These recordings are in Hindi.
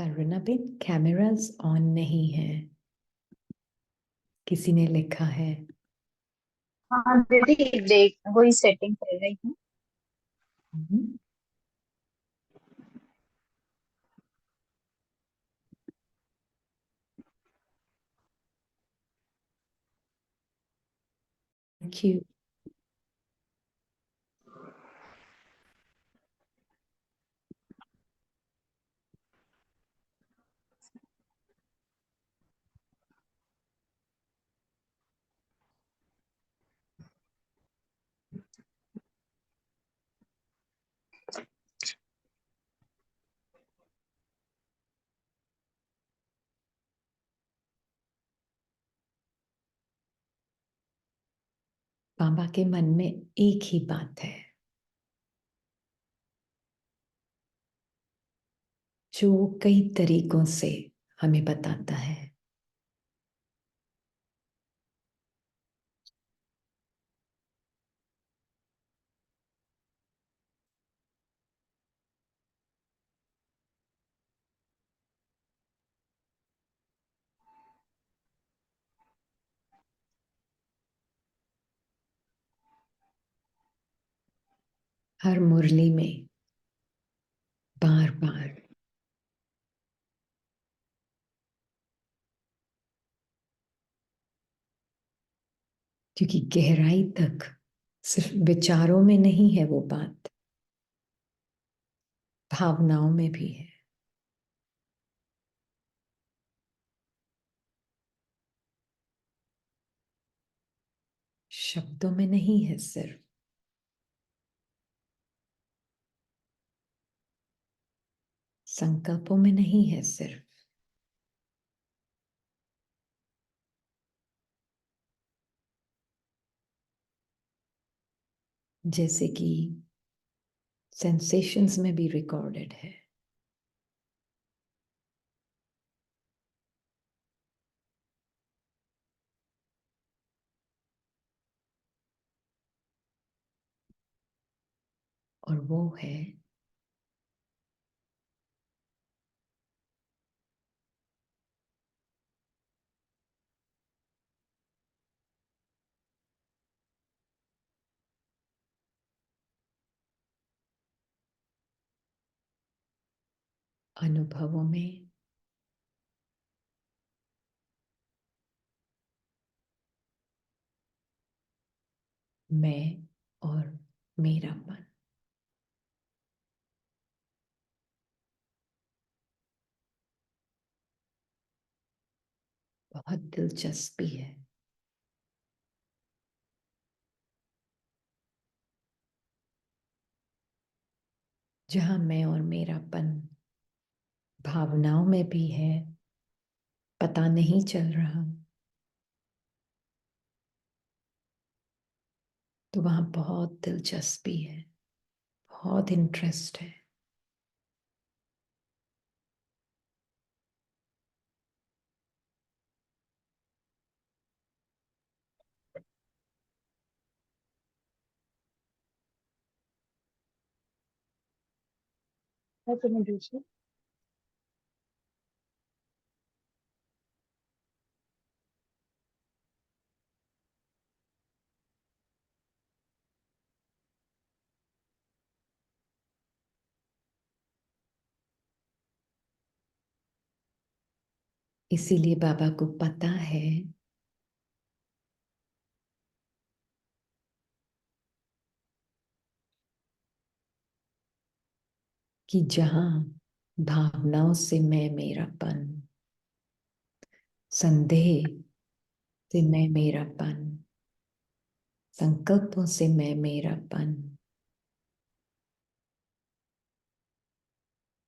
सरुणा बेन, कैमरास ऑन नहीं है, किसी ने लिखा है। हाँ दीदी, देख वही सेटिंग कर रही हूँ। Thank you. बाबा के मन में एक ही बात है, जो कई तरीकों से हमें बताता है। हर मुरली में बार बार, क्योंकि गहराई तक सिर्फ विचारों में नहीं है वो बात, भावनाओं में भी है। शब्दों में नहीं है सिर्फ, संकल्पों में नहीं है सिर्फ, जैसे कि सेंसेशंस में भी रिकॉर्डेड है। और वो है अनुभवों में मैं और मेरापन। बहुत दिलचस्पी है। जहां मैं और मेरापन भावनाओं में भी है, पता नहीं चल रहा, तो वहां बहुत दिलचस्पी है, बहुत इंटरेस्ट है। है तुम्हें दूसरी। इसीलिए बाबा को पता है कि जहां भावनाओं से मैं मेरापन, संदेह से मैं मेरापन, संकल्पों से मैं मेरापन,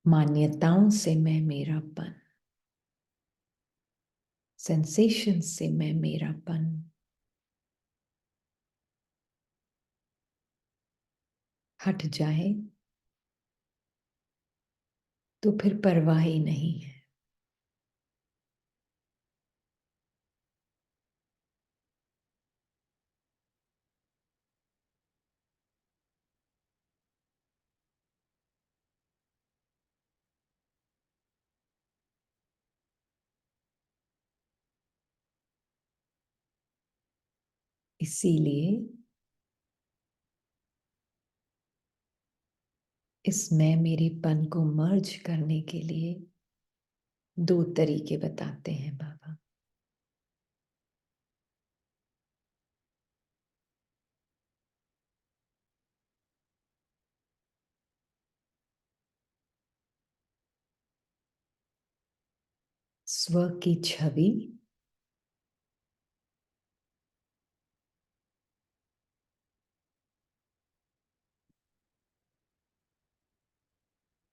मान्यताओं से मैं मेरापन, सेंसेशन से मैं मेरापन हट जाए, तो फिर परवाह ही नहीं है। इसीलिए इस मैं मेरेपन को मर्ज करने के लिए दो तरीके बताते हैं बाबा। स्व की छवि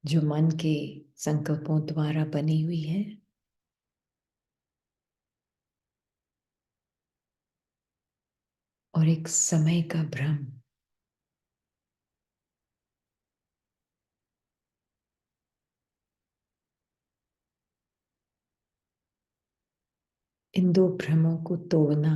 जो मन के संकल्पों द्वारा बनी हुई है, और एक समय का भ्रम। इन दो भ्रमों को तोड़ना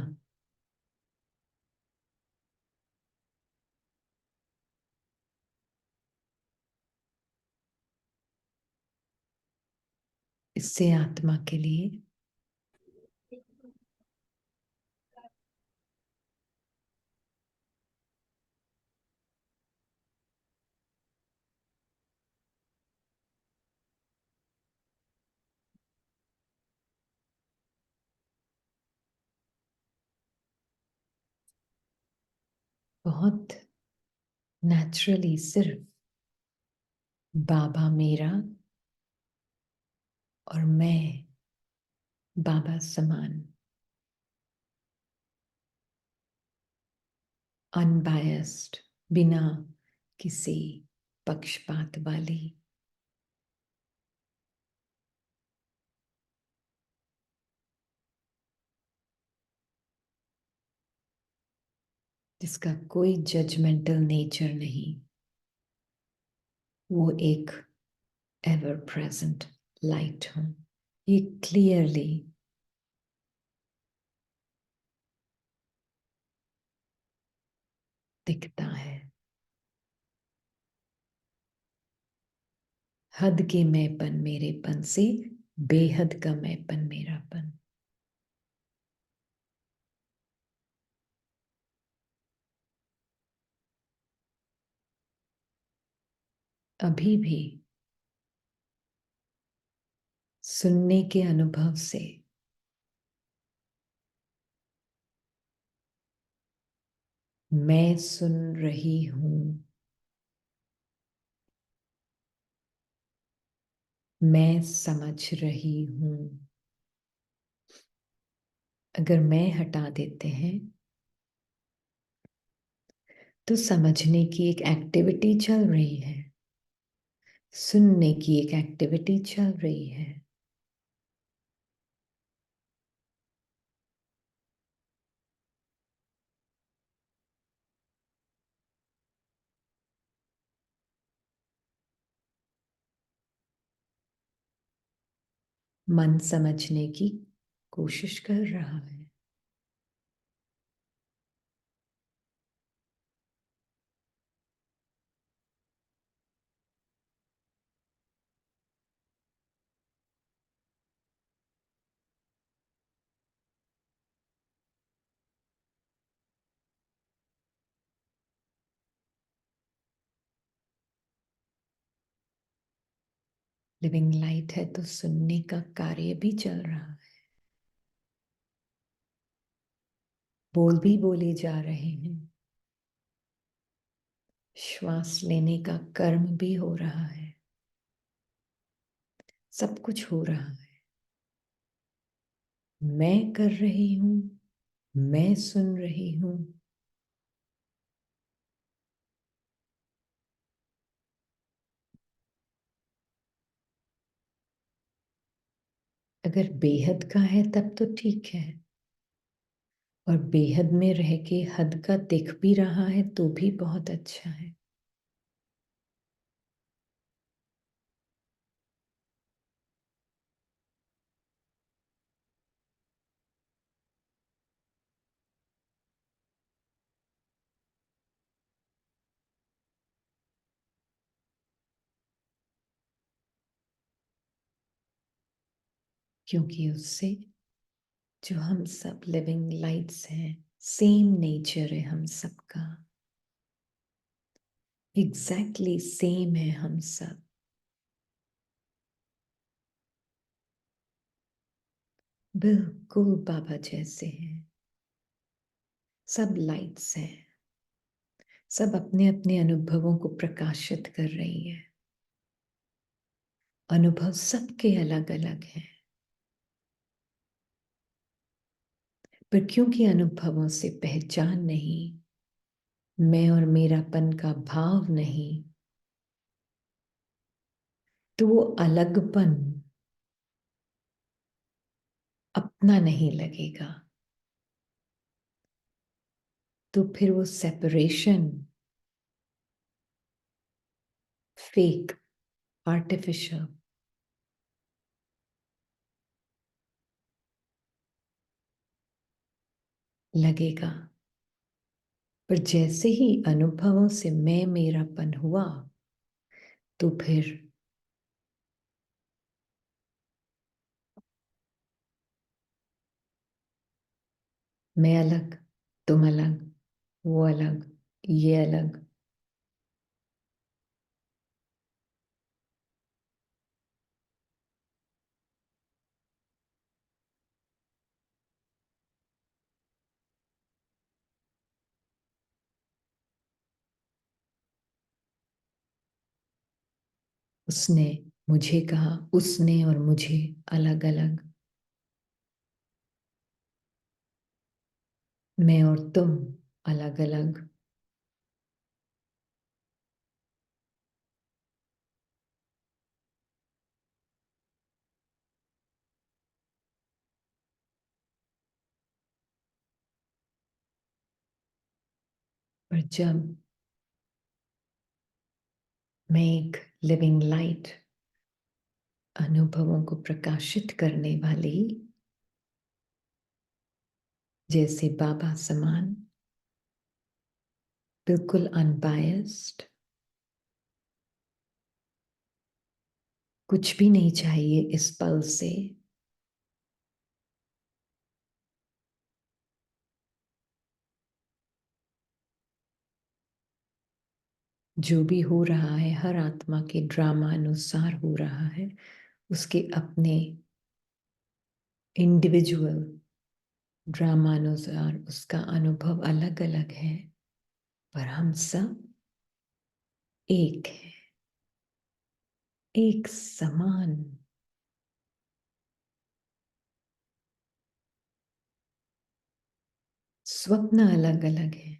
इससे आत्मा के लिए बहुत नेचुरली सिर्फ बाबा मेरा और मैं बाबा समान, अनबायस्ड, बिना किसी पक्षपात वाली, जिसका कोई जजमेंटल नेचर नहीं, वो एक एवर प्रेजेंट लाइट हूं। ये क्लियरली दिखता है। हद के मैंपन मेरेपन से बेहद का मैंपन मेरापन। अभी भी सुनने के अनुभव से मैं सुन रही हूं, मैं समझ रही हूं। अगर मैं हटा देते हैं तो समझने की एक एक्टिविटी चल रही है, सुनने की एक एक्टिविटी चल रही है। मन समझने की कोशिश कर रहा है। लिविंग लाइट है तो सुनने का कार्य भी चल रहा है। बोल भी बोले जा रहे हैं, श्वास लेने का कर्म भी हो रहा है, सब कुछ हो रहा है। मैं कर रही हूं, मैं सुन रही हूं। अगर बेहद का है तब तो ठीक है, और बेहद में रह के हद का दिख भी रहा है तो भी बहुत अच्छा है। क्योंकि उससे जो हम सब लिविंग लाइट्स हैं, सेम नेचर है हम सबका, एग्जैक्टली सेम है हम सब। बिल्कुल बाबा जैसे हैं। सब लाइट्स हैं, सब अपने अपने अनुभवों को प्रकाशित कर रही है। अनुभव सबके अलग अलग हैं, पर क्योंकि अनुभवों से पहचान नहीं, मैं और मेरापन का भाव नहीं, तो वो अलगपन अपना नहीं लगेगा। तो फिर वो सेपरेशन फेक, आर्टिफिशियल लगेगा। पर जैसे ही अनुभवों से मैं मेरापन हुआ, तो फिर मैं अलग, तुम अलग, वो अलग, ये अलग। उसने मुझे कहा, उसने और मुझे अलग अलग, मैं और तुम अलग अलग। पर जब मैं एक लिविंग लाइट, अनुभवों को प्रकाशित करने वाली, जैसे बाबा समान, बिल्कुल अनबायस्ड, कुछ भी नहीं चाहिए इस पल से, जो भी हो रहा है हर आत्मा के ड्रामा अनुसार हो रहा है, उसके अपने इंडिविजुअल ड्रामा अनुसार उसका अनुभव अलग अलग है, पर हम सब एक है, एक समान। स्वप्न अलग अलग है,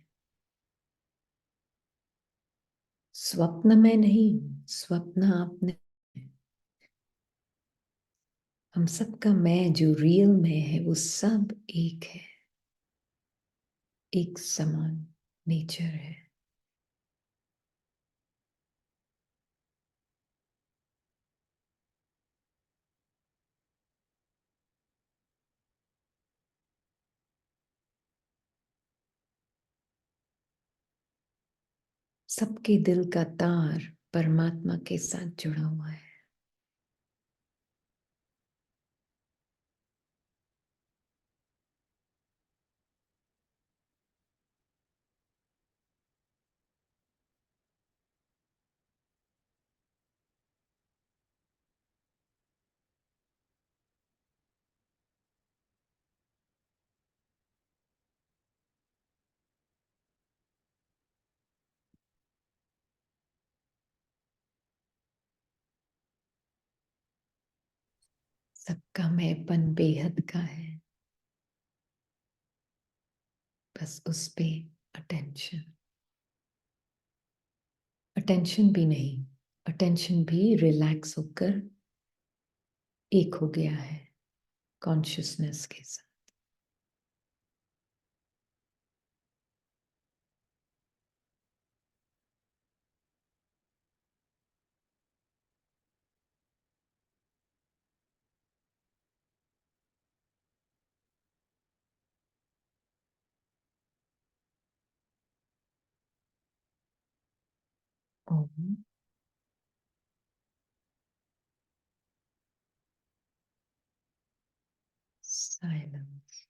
स्वप्न में नहीं, स्वप्न आपने, हम सबका मैं जो रियल में है वो सब एक है, एक समान नेचर है। सबके दिल का तार परमात्मा के साथ जुड़ा हुआ है। सबका मैंपन बेहद का है, बस उस पे अटेंशन, अटेंशन भी नहीं, अटेंशन भी रिलैक्स होकर एक हो गया है कॉन्शियसनेस के साथ। ओम साइलेंस।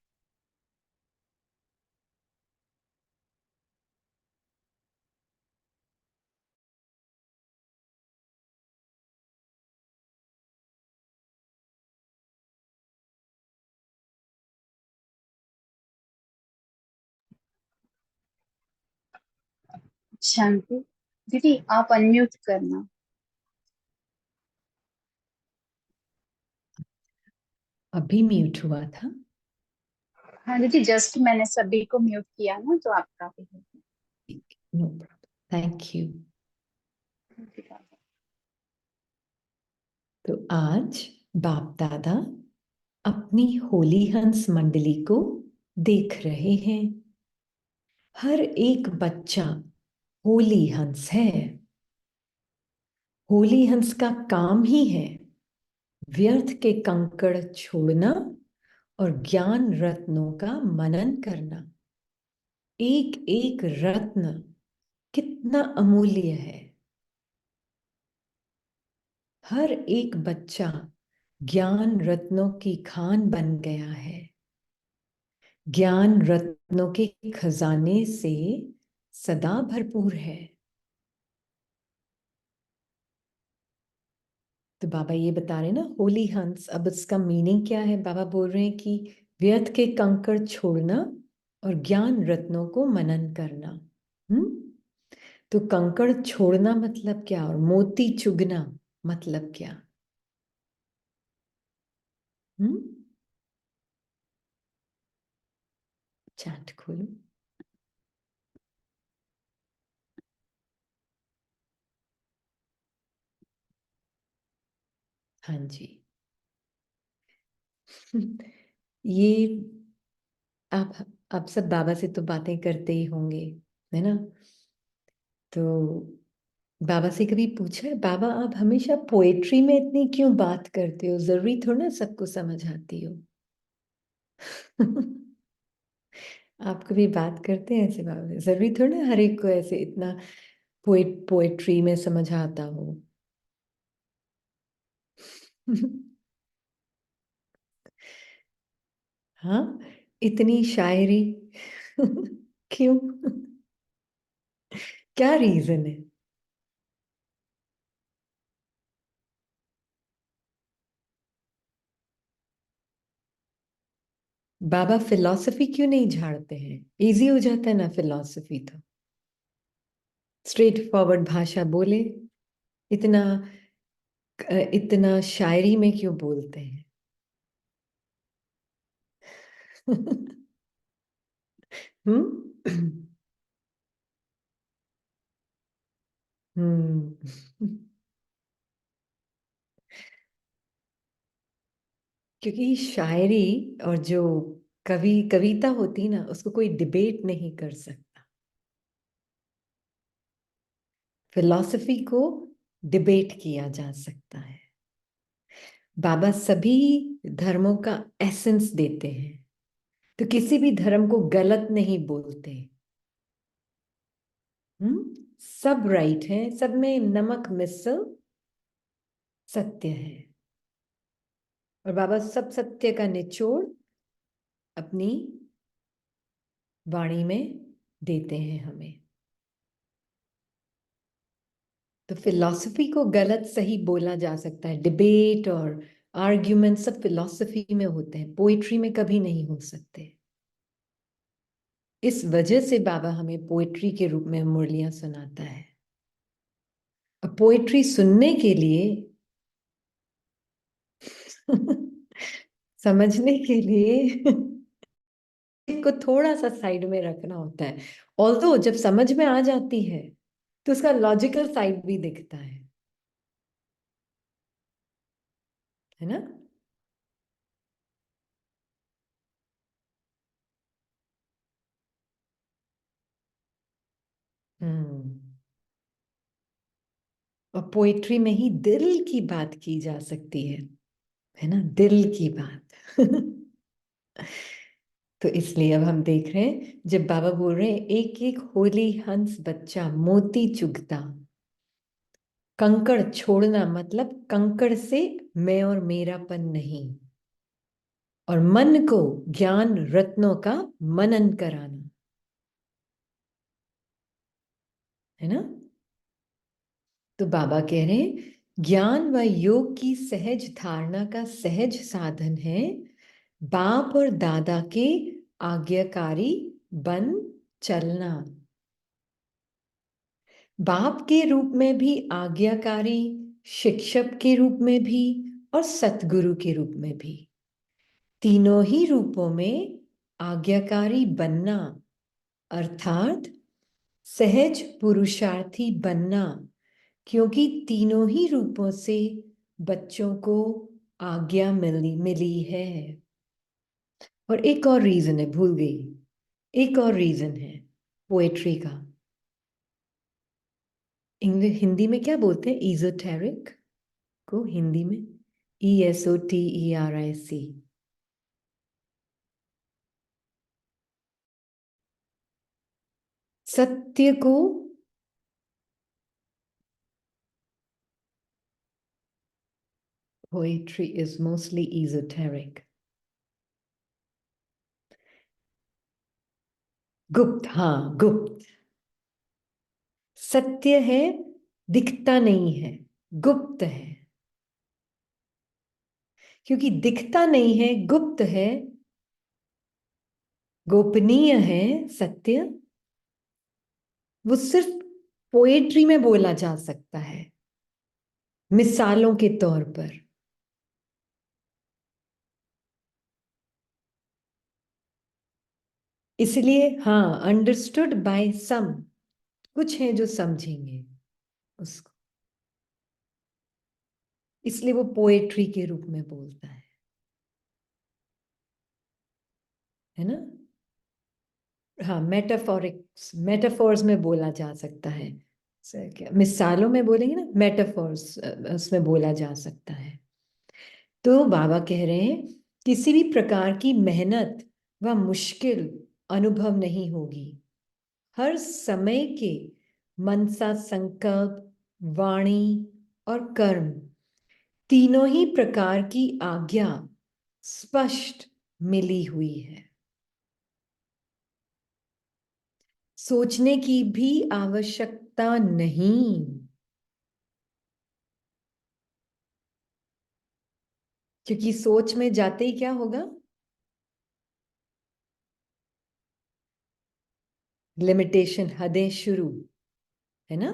शांति। दीदी आप अनम्यूट करना। अभी म्यूट हुआ था। हाँ दीदी, जस्ट मैंने सभी को म्यूट किया ना, तो आपका भी हो नो प्रॉब्लम, थैंक यू। गया। तो आज बाप दादा अपनी होली हंस मंडली को देख रहे हैं। हर एक बच्चा होली हंस है। होली हंस का काम ही है व्यर्थ के कंकड़ छोड़ना और ज्ञान रत्नों का मनन करना। एक एक रत्न कितना अमूल्य है। हर एक बच्चा ज्ञान रत्नों की खान बन गया है। ज्ञान रत्नों के खजाने से सदा भरपूर है। तो बाबा ये बता रहे ना होली हंस, अब इसका मीनिंग क्या है? बाबा बोल रहे हैं कि व्यर्थ के कंकड़ छोड़ना और ज्ञान रत्नों को मनन करना। तो कंकड़ छोड़ना मतलब क्या और मोती चुगना मतलब क्या? हम्म चैट खोलो। हाँ जी। ये आप आप सब बाबा से तो बातें करते ही होंगे, है ना? तो बाबा से कभी पूछा है, बाबा आप हमेशा पोएट्री में इतनी क्यों बात करते हो? जरूरी थोड़ा ना सबको समझ आती हो। आप कभी बात करते हैं ऐसे बाबा से? जरूरी थोड़ा ना हर एक को ऐसे इतना पोएट्री में समझ आता हो। हाँ, इतनी शायरी। क्यों? क्या रीजन है? बाबा फिलॉसफी क्यों नहीं झाड़ते हैं? इजी हो जाता है ना फिलॉसफी तो। स्ट्रेट फॉरवर्ड भाषा बोले। इतना इतना शायरी में क्यों बोलते हैं? हम्म हम्म क्योंकि शायरी और जो कविता होती ना, उसको कोई डिबेट नहीं कर सकता। फिलॉसफी को डिबेट किया जा सकता है। बाबा सभी धर्मों का एसेंस देते हैं, तो किसी भी धर्म को गलत नहीं बोलते। सब राइट है, सब में नमक मिसल सत्य है। और बाबा सब सत्य का निचोड़ अपनी वाणी में देते हैं हमें। तो फिलॉसफी को गलत सही बोला जा सकता है। डिबेट और आर्ग्यूमेंट सब फिलॉसफी में होते हैं, पोइट्री में कभी नहीं हो सकते। इस वजह से बाबा हमें पोइट्री के रूप में मुरलियां सुनाता है। अब पोइट्री सुनने के लिए समझने के लिए को थोड़ा सा साइड में रखना होता है। ऑल्दो जब समझ में आ जाती है तो उसका लॉजिकल साइड भी दिखता है ना? हम्म और पोएट्री में ही दिल की बात की जा सकती है ना? दिल की बात। तो इसलिए अब हम देख रहे हैं जब बाबा बोल रहे हैं एक एक होली हंस बच्चा मोती चुगता। कंकड़ छोड़ना मतलब कंकड़ से मैं और मेरापन नहीं, और मन को ज्ञान रत्नों का मनन कराना, है ना? तो बाबा कह रहे हैं ज्ञान व योग की सहज धारणा का सहज साधन है बाप और दादा के आज्ञाकारी बन चलना। बाप के रूप में भी, आज्ञाकारी शिक्षक के रूप में भी, और सतगुरु के रूप में भी। तीनों ही रूपों में आज्ञाकारी बनना अर्थात सहज पुरुषार्थी बनना, क्योंकि तीनों ही रूपों से बच्चों को आज्ञा मिली मिली है। और एक और रीजन है, भूल गई, एक और रीजन है पोएट्री का। इंग्लिश हिंदी में क्या बोलते हैं इजोटेरिक को? हिंदी में ESOTERIC। सत्य को poetry is mostly esoteric। गुप्त, हाँ गुप्त। सत्य है, दिखता नहीं है, गुप्त है। क्योंकि दिखता नहीं है, गुप्त है, गोपनीय है सत्य, वो सिर्फ पोएट्री में बोला जा सकता है, मिसालों के तौर पर। इसलिए हाँ, अंडरस्टूड बाय सम, कुछ हैं जो समझेंगे उसको, इसलिए वो पोएट्री के रूप में बोलता है ना। हाँ, मेटाफोरिक्स, मेटाफोर्स में बोला जा सकता है। क्या मिसालों में बोलेंगे ना, मेटाफोर्स उसमें बोला जा सकता है। तो बाबा कह रहे हैं किसी भी प्रकार की मेहनत व मुश्किल अनुभव नहीं होगी। हर समय के मनसा संकल्प, वाणी और कर्म, तीनों ही प्रकार की आज्ञा स्पष्ट मिली हुई है। सोचने की भी आवश्यकता नहीं, क्योंकि सोच में जाते ही क्या होगा, लिमिटेशन, हदें शुरू, है ना।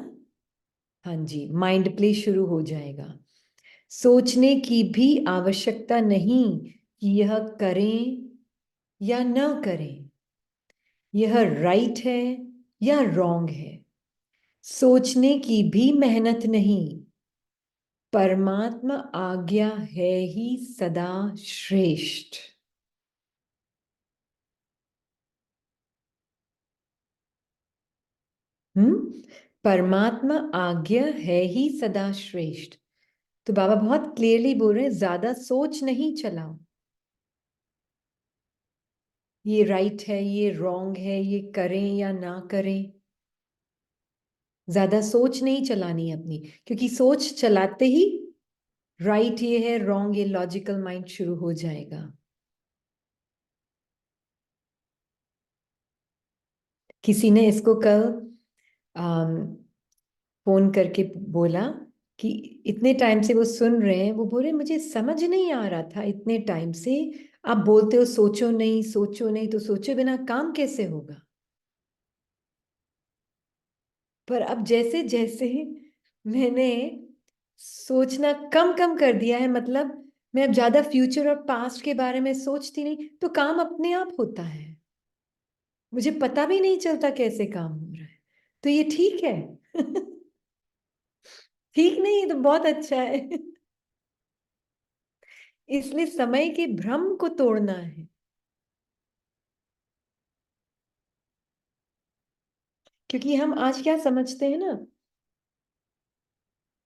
हाँ जी, माइंड प्ले शुरू हो जाएगा। सोचने की भी आवश्यकता नहीं कि यह करें या न करें, यह राइट है या रॉन्ग है। सोचने की भी मेहनत नहीं, परमात्मा आज्ञा है ही सदा श्रेष्ठ। परमात्मा आज्ञा है ही सदा श्रेष्ठ। तो बाबा बहुत क्लियरली बोल रहे हैं, ज्यादा सोच नहीं चलाओ, ये राइट है, ये रॉन्ग है, ये करें या ना करें। ज्यादा सोच नहीं चलानी अपनी, क्योंकि सोच चलाते ही राइट ये है, रॉन्ग ये, लॉजिकल माइंड शुरू हो जाएगा। किसी ने इसको कल फोन करके बोला कि इतने टाइम से वो सुन रहे हैं, वो बोल रहे मुझे समझ नहीं आ रहा था इतने टाइम से, आप बोलते हो सोचो नहीं सोचो नहीं, तो सोचे बिना काम कैसे होगा। पर अब जैसे जैसे मैंने सोचना कम कम कर दिया है, मतलब मैं अब ज्यादा फ्यूचर और पास्ट के बारे में सोचती नहीं, तो काम अपने आप होता है, मुझे पता भी नहीं चलता कैसे काम हो रहा है। तो ये ठीक है। ठीक नहीं, तो बहुत अच्छा है। इसलिए समय के भ्रम को तोड़ना है, क्योंकि हम आज क्या समझते हैं ना,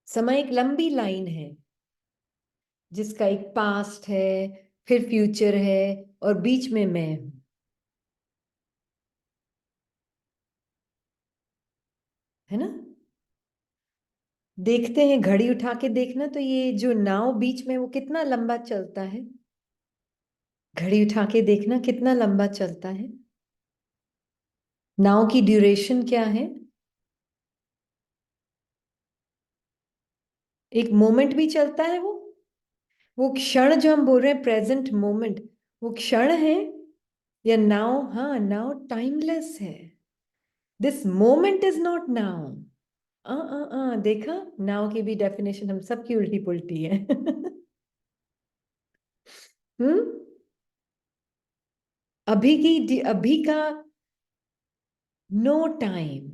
समय एक लंबी लाइन है जिसका एक पास्ट है, फिर फ्यूचर है, और बीच में मैं हूं, है ना। देखते हैं, घड़ी उठा के देखना, तो ये जो नाव बीच में वो कितना लंबा चलता है, घड़ी उठा के देखना कितना लंबा चलता है। नाव की ड्यूरेशन क्या है, एक मोमेंट भी चलता है वो क्षण जो हम बोल रहे हैं प्रेजेंट मोमेंट, वो क्षण है या नाउ? हाँ, नाउ टाइमलेस है, this moment is not now. देखा, नाउ की भी डेफिनेशन हम सबकी उल्टी पुल्टी है। हम्म। अभी का no time,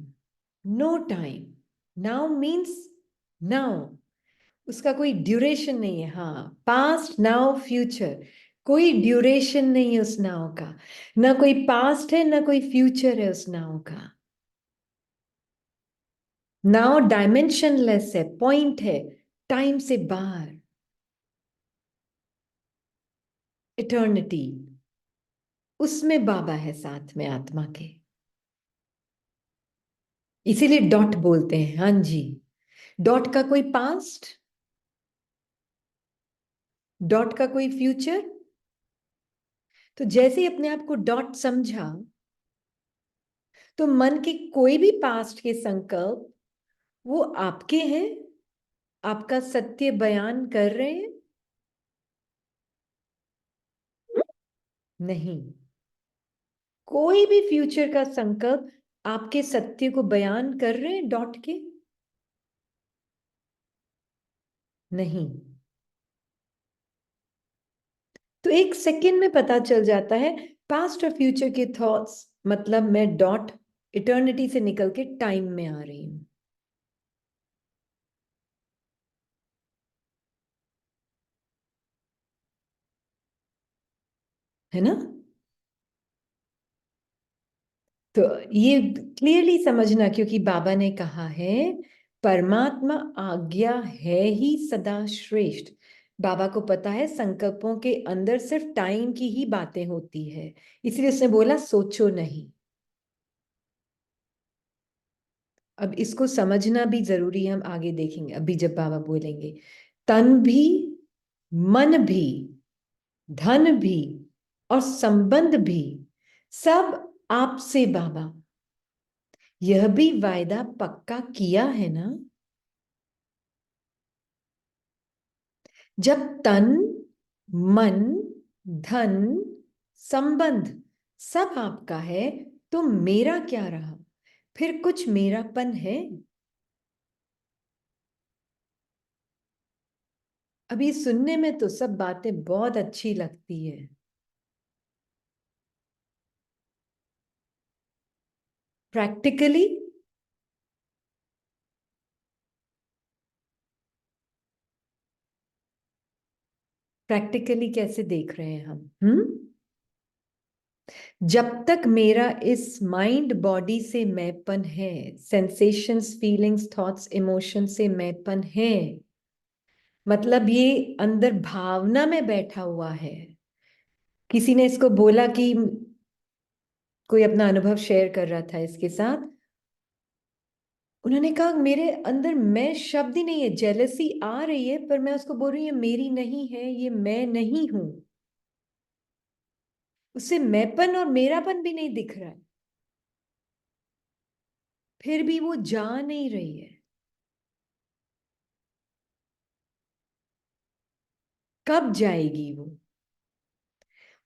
no time. Now means now, उसका कोई ड्यूरेशन नहीं है। हाँ, पास्ट नाउ फ्यूचर, कोई ड्यूरेशन नहीं है उस नाव का। ना कोई पास्ट है ना कोई फ्यूचर है उस नाव का। नाउ डायमेंशनलेस है, पॉइंट है, टाइम से बाहर, इटर्निटी। उसमें बाबा है साथ में आत्मा के, इसीलिए डॉट बोलते हैं। हाँ जी, डॉट का कोई पास्ट, डॉट का कोई फ्यूचर। तो जैसे ही अपने आप को डॉट समझा, तो मन के कोई भी पास्ट के संकल्प वो आपके हैं, आपका सत्य बयान कर रहे हैं? नहीं। कोई भी फ्यूचर का संकल्प आपके सत्य को बयान कर रहे हैं डॉट के? नहीं। तो एक सेकंड में पता चल जाता है पास्ट और फ्यूचर के थॉट्स, मतलब मैं डॉट इटर्निटी से निकल के टाइम में आ रही हूं, है ना? तो ये क्लियरली समझना, क्योंकि बाबा ने कहा है परमात्मा आज्ञा है ही सदा श्रेष्ठ। बाबा को पता है संकल्पों के अंदर सिर्फ टाइम की ही बातें होती है, इसलिए उसने बोला सोचो नहीं। अब इसको समझना भी जरूरी है, हम आगे देखेंगे अभी जब बाबा बोलेंगे। तन भी, मन भी, धन भी और संबंध भी सब आपसे बाबा, यह भी वायदा पक्का किया है ना? जब तन, मन, धन, संबंध सब आपका है, तो मेरा क्या रहा? फिर कुछ मेरापन है? अभी सुनने में तो सब बातें बहुत अच्छी लगती है, प्रैक्टिकली, प्रैक्टिकली कैसे देख रहे हैं हम? जब तक मेरा इस माइंड बॉडी से मैंपन है, सेंसेशंस फीलिंग्स थॉट्स इमोशन से मैंपन है, मतलब ये अंदर भावना में बैठा हुआ है। किसी ने इसको बोला कि कोई अपना अनुभव शेयर कर रहा था इसके साथ, उन्होंने कहा मेरे अंदर मैं शब्द ही नहीं है, जेलसी आ रही है पर मैं उसको बोल रही हूँ ये मेरी नहीं है, ये मैं नहीं हूं। उससे मैंपन और मेरापन भी नहीं दिख रहा है, फिर भी वो जा नहीं रही है। कब जाएगी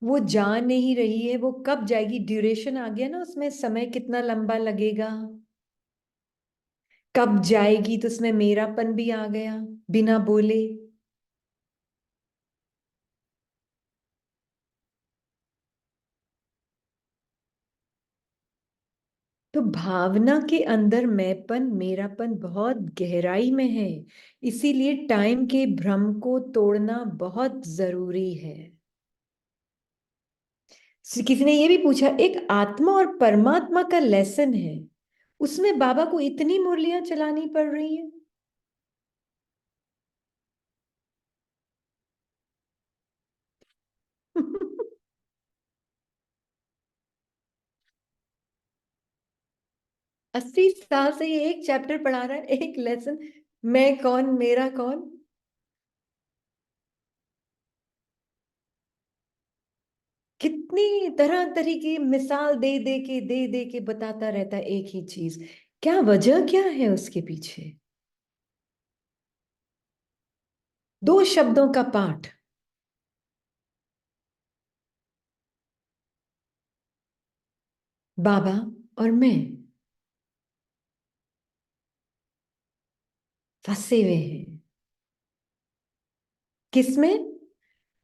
वो जा नहीं रही है, वो कब जाएगी? ड्यूरेशन आ गया ना उसमें, समय कितना लंबा लगेगा। कब जाएगी तो उसमें मेरापन भी आ गया बिना बोले। तो भावना के अंदर मैंपन मेरापन बहुत गहराई में है, इसीलिए टाइम के भ्रम को तोड़ना बहुत जरूरी है। किसी ने ये भी पूछा, एक आत्मा और परमात्मा का लेसन है, उसमें बाबा को इतनी मुरलियां चलानी पड़ रही हैं? 80 साल से ये एक चैप्टर पढ़ा रहा है, एक लेसन, मैं कौन मेरा कौन। कितनी तरह तरह की मिसाल दे दे के बताता रहता है एक ही चीज। क्या वजह क्या है उसके पीछे? दो शब्दों का पाठ, बाबा और मैं। फंसे हुए हैं। किसमें?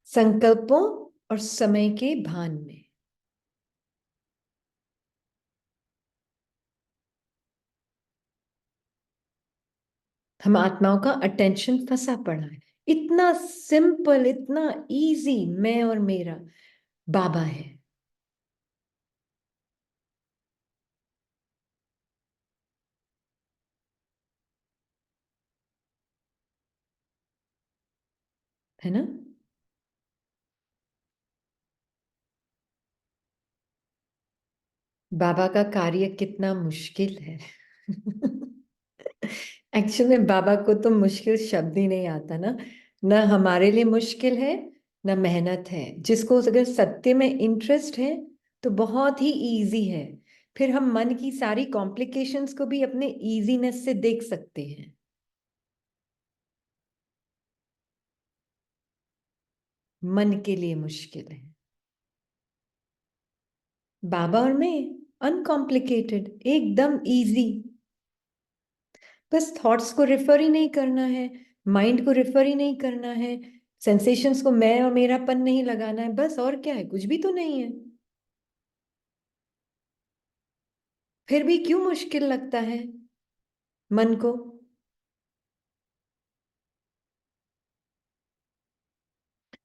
संकल्पों और समय के भान में। हम आत्माओं का अटेंशन फंसा पड़ा है। इतना सिंपल, इतना इजी, मैं और मेरा बाबा है ना? बाबा का कार्य कितना मुश्किल है। एक्चुअल में बाबा को तो मुश्किल शब्द ही नहीं आता ना। ना हमारे लिए मुश्किल है, ना मेहनत है। जिसको अगर सत्य में इंटरेस्ट है तो बहुत ही इजी है। फिर हम मन की सारी कॉम्प्लिकेशंस को भी अपने इजीनेस से देख सकते हैं। मन के लिए मुश्किल है। बाबा और मैं अनकॉम्प्लिकेटेड, एकदम इजी। बस थॉट्स को रिफर ही नहीं करना है, माइंड को रिफर ही नहीं करना है, सेंसेशंस को मैं और मेरापन नहीं लगाना है। बस और क्या है? कुछ भी तो नहीं है। फिर भी क्यों मुश्किल लगता है मन को?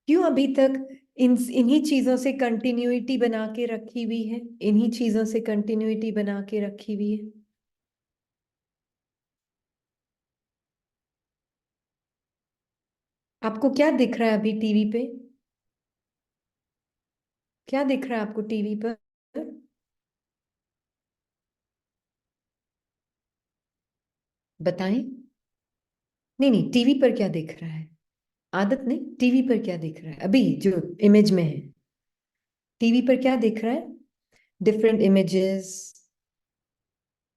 क्यों अभी तक इन्हीं चीजों से कंटिन्यूटी बना के रखी हुई है? इन्हीं चीजों से कंटिन्यूटी बना के रखी हुई है। आपको क्या दिख रहा है अभी टीवी पे? क्या दिख रहा है आपको टीवी पर? बताएं। नहीं नहीं, टीवी पर क्या दिख रहा है? आदत नहीं, टीवी पर क्या दिख रहा है अभी जो इमेज में है? टीवी पर क्या दिख रहा है? डिफरेंट इमेजेस,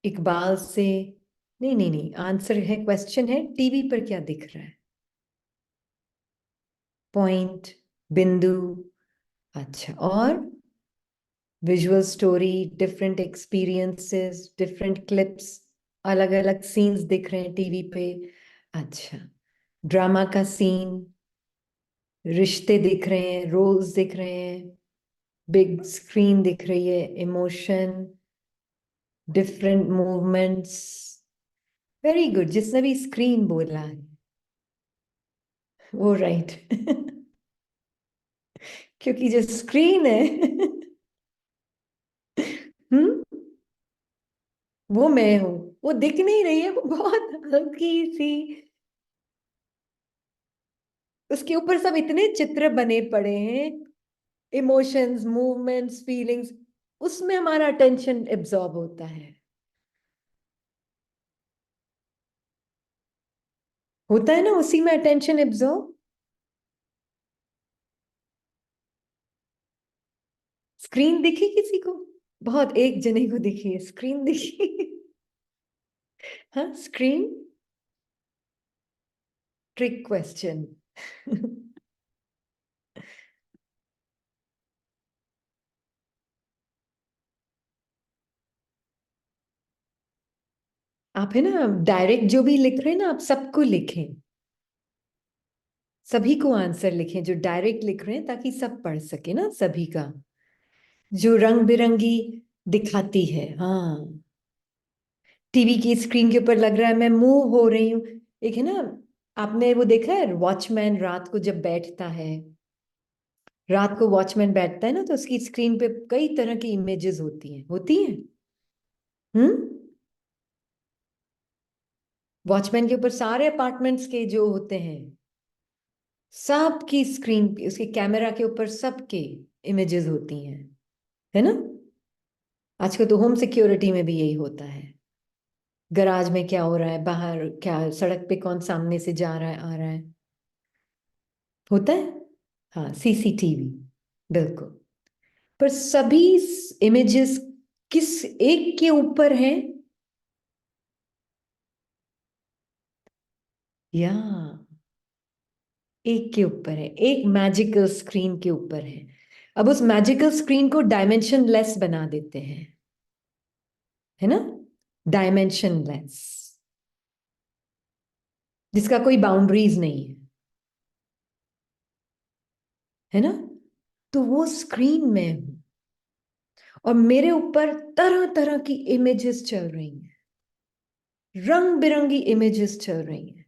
इकबाल से। नहीं नहीं नहीं, आंसर है, क्वेश्चन है टीवी पर क्या दिख रहा है? पॉइंट, बिंदु। अच्छा, और visual story, different experiences, different clips, अलग अलग सीन्स दिख रहे हैं टीवी पे। अच्छा, ड्रामा का सीन, रिश्ते दिख रहे हैं, रोल्स दिख रहे हैं, बिग स्क्रीन दिख रही है, emotion, different movements. Very good, जिसने भी स्क्रीन बोला है वो राइट। क्योंकि जो स्क्रीन है हम्म, वो मैं हूं। वो दिख नहीं रही है, वो बहुत हल्की सी। उसके ऊपर सब इतने चित्र बने पड़े हैं, इमोशंस, मूवमेंट्स, फीलिंग्स, उसमें हमारा अटेंशन एब्जॉर्ब होता है। होता है ना, उसी में अटेंशन एब्जॉर्ब। स्क्रीन दिखी किसी को? बहुत एक जने को दिखी है स्क्रीन, दिखी। हाँ, स्क्रीन। Trick question. आप है ना डायरेक्ट जो भी लिख रहे हैं ना, आप सबको लिखें, सभी को आंसर लिखें जो डायरेक्ट लिख रहे हैं, ताकि सब पढ़ सके ना सभी का। जो रंग बिरंगी दिखाती है, हाँ। टीवी की स्क्रीन के ऊपर लग रहा है मैं मूव हो रही हूँ। एक है ना, आपने वो देखा है वॉचमैन रात को जब बैठता है, रात को वॉचमैन बैठता है ना, तो उसकी स्क्रीन पे कई तरह की इमेजेस होती हैं। हम्म। वॉचमैन के ऊपर सारे अपार्टमेंट्स के जो होते हैं, सबकी स्क्रीन पे, उसके कैमरा के ऊपर सबके इमेजेस होती हैं, है ना? आजकल तो होम सिक्योरिटी में भी यही होता है। गराज में क्या हो रहा है, बाहर क्या, सड़क पे कौन सामने से जा रहा है, आ रहा है, होता है। हाँ, सीसीटीवी, बिल्कुल। पर सभी इमेजेस किस एक के ऊपर है? या एक के ऊपर है, एक मैजिकल स्क्रीन के ऊपर है। अब उस मैजिकल स्क्रीन को डायमेंशन लेस बना देते हैं, है ना? Dimension less. जिसका कोई बाउंड्रीज नहीं है ना? तो वो स्क्रीन में हूं, और मेरे ऊपर तरह तरह की इमेजेस चल रही हैं, रंग बिरंगी इमेजेस चल रही हैं।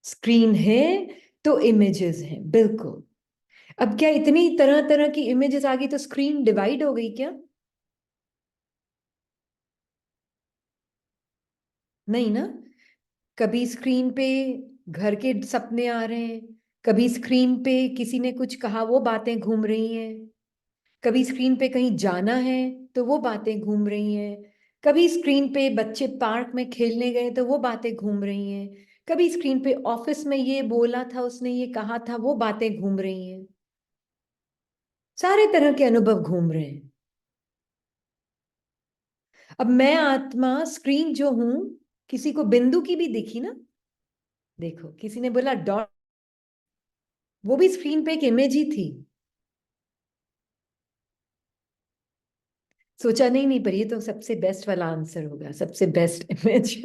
स्क्रीन है तो इमेजेस हैं, बिल्कुल। अब क्या इतनी तरह तरह की इमेजेस आ गई तो स्क्रीन डिवाइड हो गई क्या? नहीं ना। कभी स्क्रीन पे घर के सपने आ रहे हैं, कभी स्क्रीन पे किसी ने कुछ कहा वो बातें घूम रही हैं, कभी स्क्रीन पे कहीं जाना है तो वो बातें घूम रही हैं, कभी स्क्रीन पे बच्चे पार्क में खेलने गए तो वो बातें घूम रही हैं, कभी स्क्रीन पे ऑफिस में ये बोला था उसने ये कहा था वो बातें घूम रही हैं। सारे तरह के अनुभव घूम रहे हैं। अब मैं आत्मा स्क्रीन जो हूं, किसी को बिंदु की भी दिखी ना, देखो किसी ने बोला डॉट, वो भी स्क्रीन पे एक इमेज ही थी। सोचा नहीं, नहीं, पर ये तो सबसे बेस्ट वाला आंसर होगा, सबसे बेस्ट इमेज।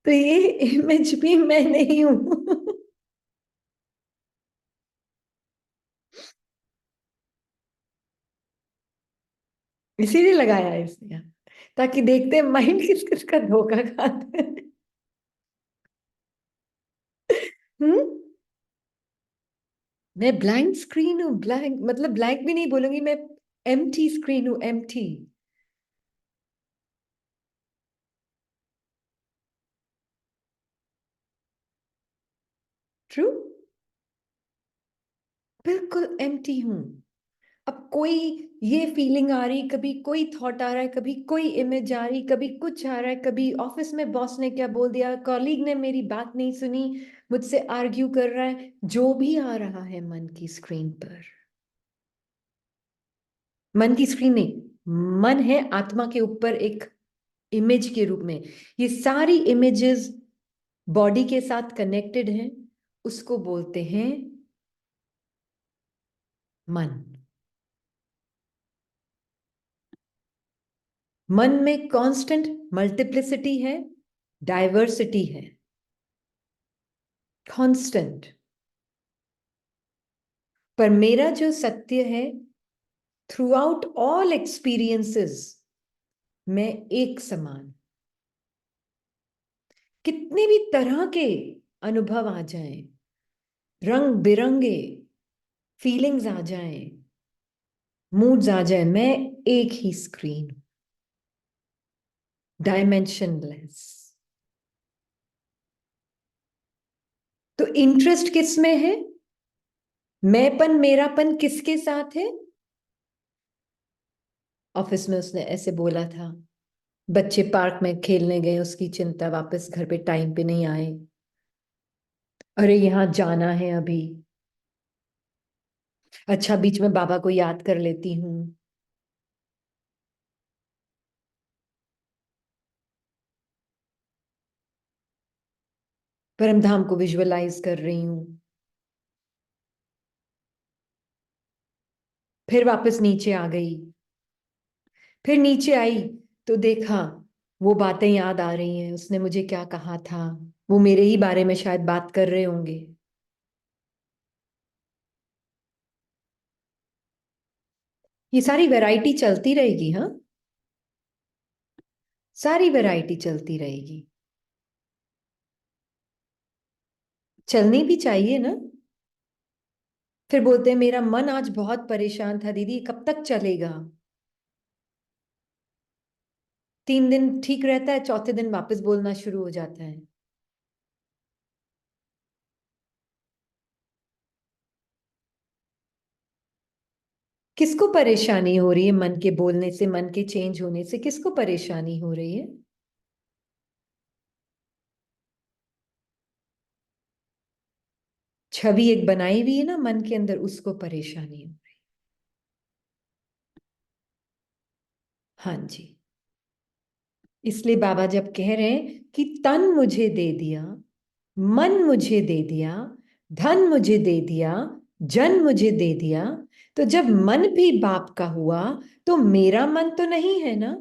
तो ये इमेज भी मैं नहीं हूं। इसीलिए लगाया है इसने, ताकि देखते हैं माइंड किस किस का धोखा खाते हैं। हम्म। मैं ब्लैंक स्क्रीन हूँ, ब्लैंक मतलब ब्लैंक भी नहीं बोलूंगी मैं, एम्प्टी स्क्रीन हूँ, एम्प्टी। ट्रू। बिल्कुल एम्प्टी हूँ। अब कोई ये फीलिंग आ रही, कभी कोई थॉट आ रहा है, कभी कोई इमेज आ रही, कभी कुछ आ रहा है, कभी ऑफिस में बॉस ने क्या बोल दिया, कॉलीग ने मेरी बात नहीं सुनी, मुझसे आर्ग्यू कर रहा है, जो भी आ रहा है मन की स्क्रीन पर। मन की स्क्रीन नहीं, मन है आत्मा के ऊपर एक इमेज के रूप में। ये सारी इमेजेस बॉडी के साथ कनेक्टेड हैं, उसको बोलते हैं मन। मन में कांस्टेंट मल्टीप्लिसिटी है, डाइवर्सिटी है, कांस्टेंट। पर मेरा जो सत्य है, थ्रू आउट ऑल एक्सपीरियंसेस मैं एक समान। कितने भी तरह के अनुभव आ जाएं, रंग बिरंगे फीलिंग्स आ जाएं, मूड्स आ जाएं, मैं एक ही स्क्रीन, डायमेंशनलेस। तो इंटरेस्ट किस में है? मैंपन मेरापन किसके साथ है? ऑफिस में उसने ऐसे बोला था, बच्चे पार्क में खेलने गए, उसकी चिंता, वापस घर पे टाइम पे नहीं आए, अरे यहां जाना है अभी, अच्छा बीच में बाबा को याद कर लेती हूँ। परम धाम को विजुअलाइज कर रही हूँ। फिर वापस नीचे आ गई, फिर नीचे आई तो देखा वो बातें याद आ रही हैं, उसने मुझे क्या कहा था, वो मेरे ही बारे में शायद बात कर रहे होंगे। ये सारी वैरायटी चलती रहेगी, हाँ, सारी वैरायटी चलती रहेगी। चलनी भी चाहिए ना। फिर बोलते हैं मेरा मन आज बहुत परेशान था दीदी, कब तक चलेगा? 3 दिन ठीक रहता है, चौथे दिन वापस बोलना शुरू हो जाता है। किसको परेशानी हो रही है मन के बोलने से, मन के चेंज होने से? किसको परेशानी हो रही है? छवि एक बनाई हुई है ना मन के अंदर, उसको परेशानी हो रही। हाँ जी। इसलिए बाबा जब कह रहे हैं कि तन मुझे दे दिया, मन मुझे दे दिया, धन मुझे दे दिया, जन मुझे दे दिया, तो जब मन भी बाप का हुआ तो मेरा मन तो नहीं है ना।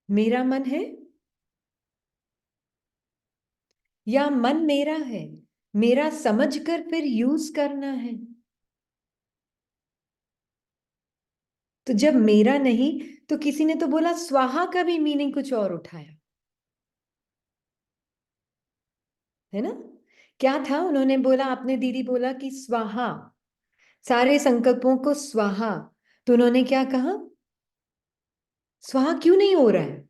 मेरा मन है या मन मेरा है, मेरा समझकर फिर यूज करना है। तो जब मेरा नहीं, तो किसी ने तो बोला स्वाहा का भी मीनिंग कुछ और उठाया, है ना। क्या था, उन्होंने बोला, आपने दीदी बोला कि स्वाहा, सारे संकल्पों को स्वाहा। तो उन्होंने क्या कहा, स्वाहा क्यों नहीं हो रहा है।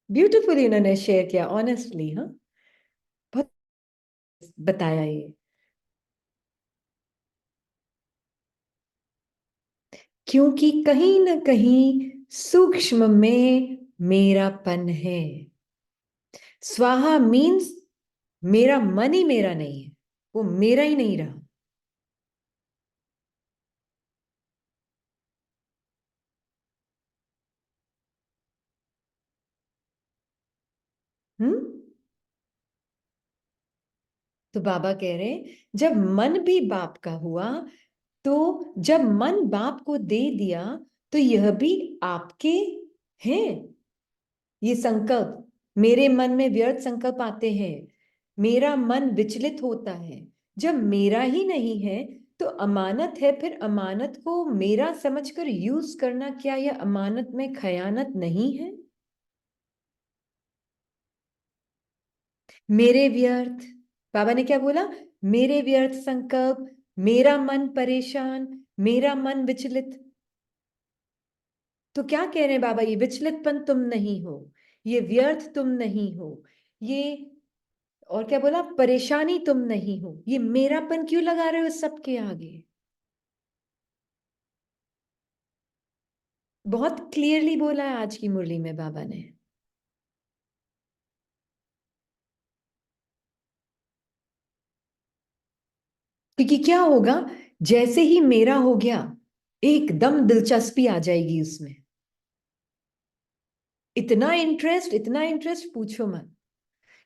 ब्यूटीफुली उन्होंने शेयर किया, ऑनेस्टली, हाँ, बहुत बताया ये। क्योंकि कहीं ना कहीं सूक्ष्म में मेरापन है। स्वाहा मीन्स मेरा मन ही मेरा नहीं है, वो मेरा ही नहीं रहा। हम्म। तो बाबा कह रहे हैं, जब मन भी बाप का हुआ, तो जब मन बाप को दे दिया, तो यह भी आपके हैं। ये संकल्प, मेरे मन में व्यर्थ संकल्प आते हैं, मेरा मन विचलित होता है। जब मेरा ही नहीं है तो अमानत है, फिर अमानत को मेरा समझकर यूज करना, क्या यह अमानत में खयानत नहीं है। मेरे व्यर्थ, बाबा ने क्या बोला, मेरे व्यर्थ संकल्प, मेरा मन परेशान, मेरा मन विचलित। तो क्या कह रहे हैं बाबा, ये विचलितपन तुम नहीं हो, ये व्यर्थ तुम नहीं हो, ये, और क्या बोला, परेशानी तुम नहीं हो, ये मेरापन क्यों लगा रहे हो सबके आगे। बहुत क्लियरली बोला है आज की मुरली में बाबा ने। क्योंकि क्या होगा, जैसे ही मेरा हो गया, एकदम दिलचस्पी आ जाएगी उसमें। इतना इंटरेस्ट, इतना इंटरेस्ट पूछो मत।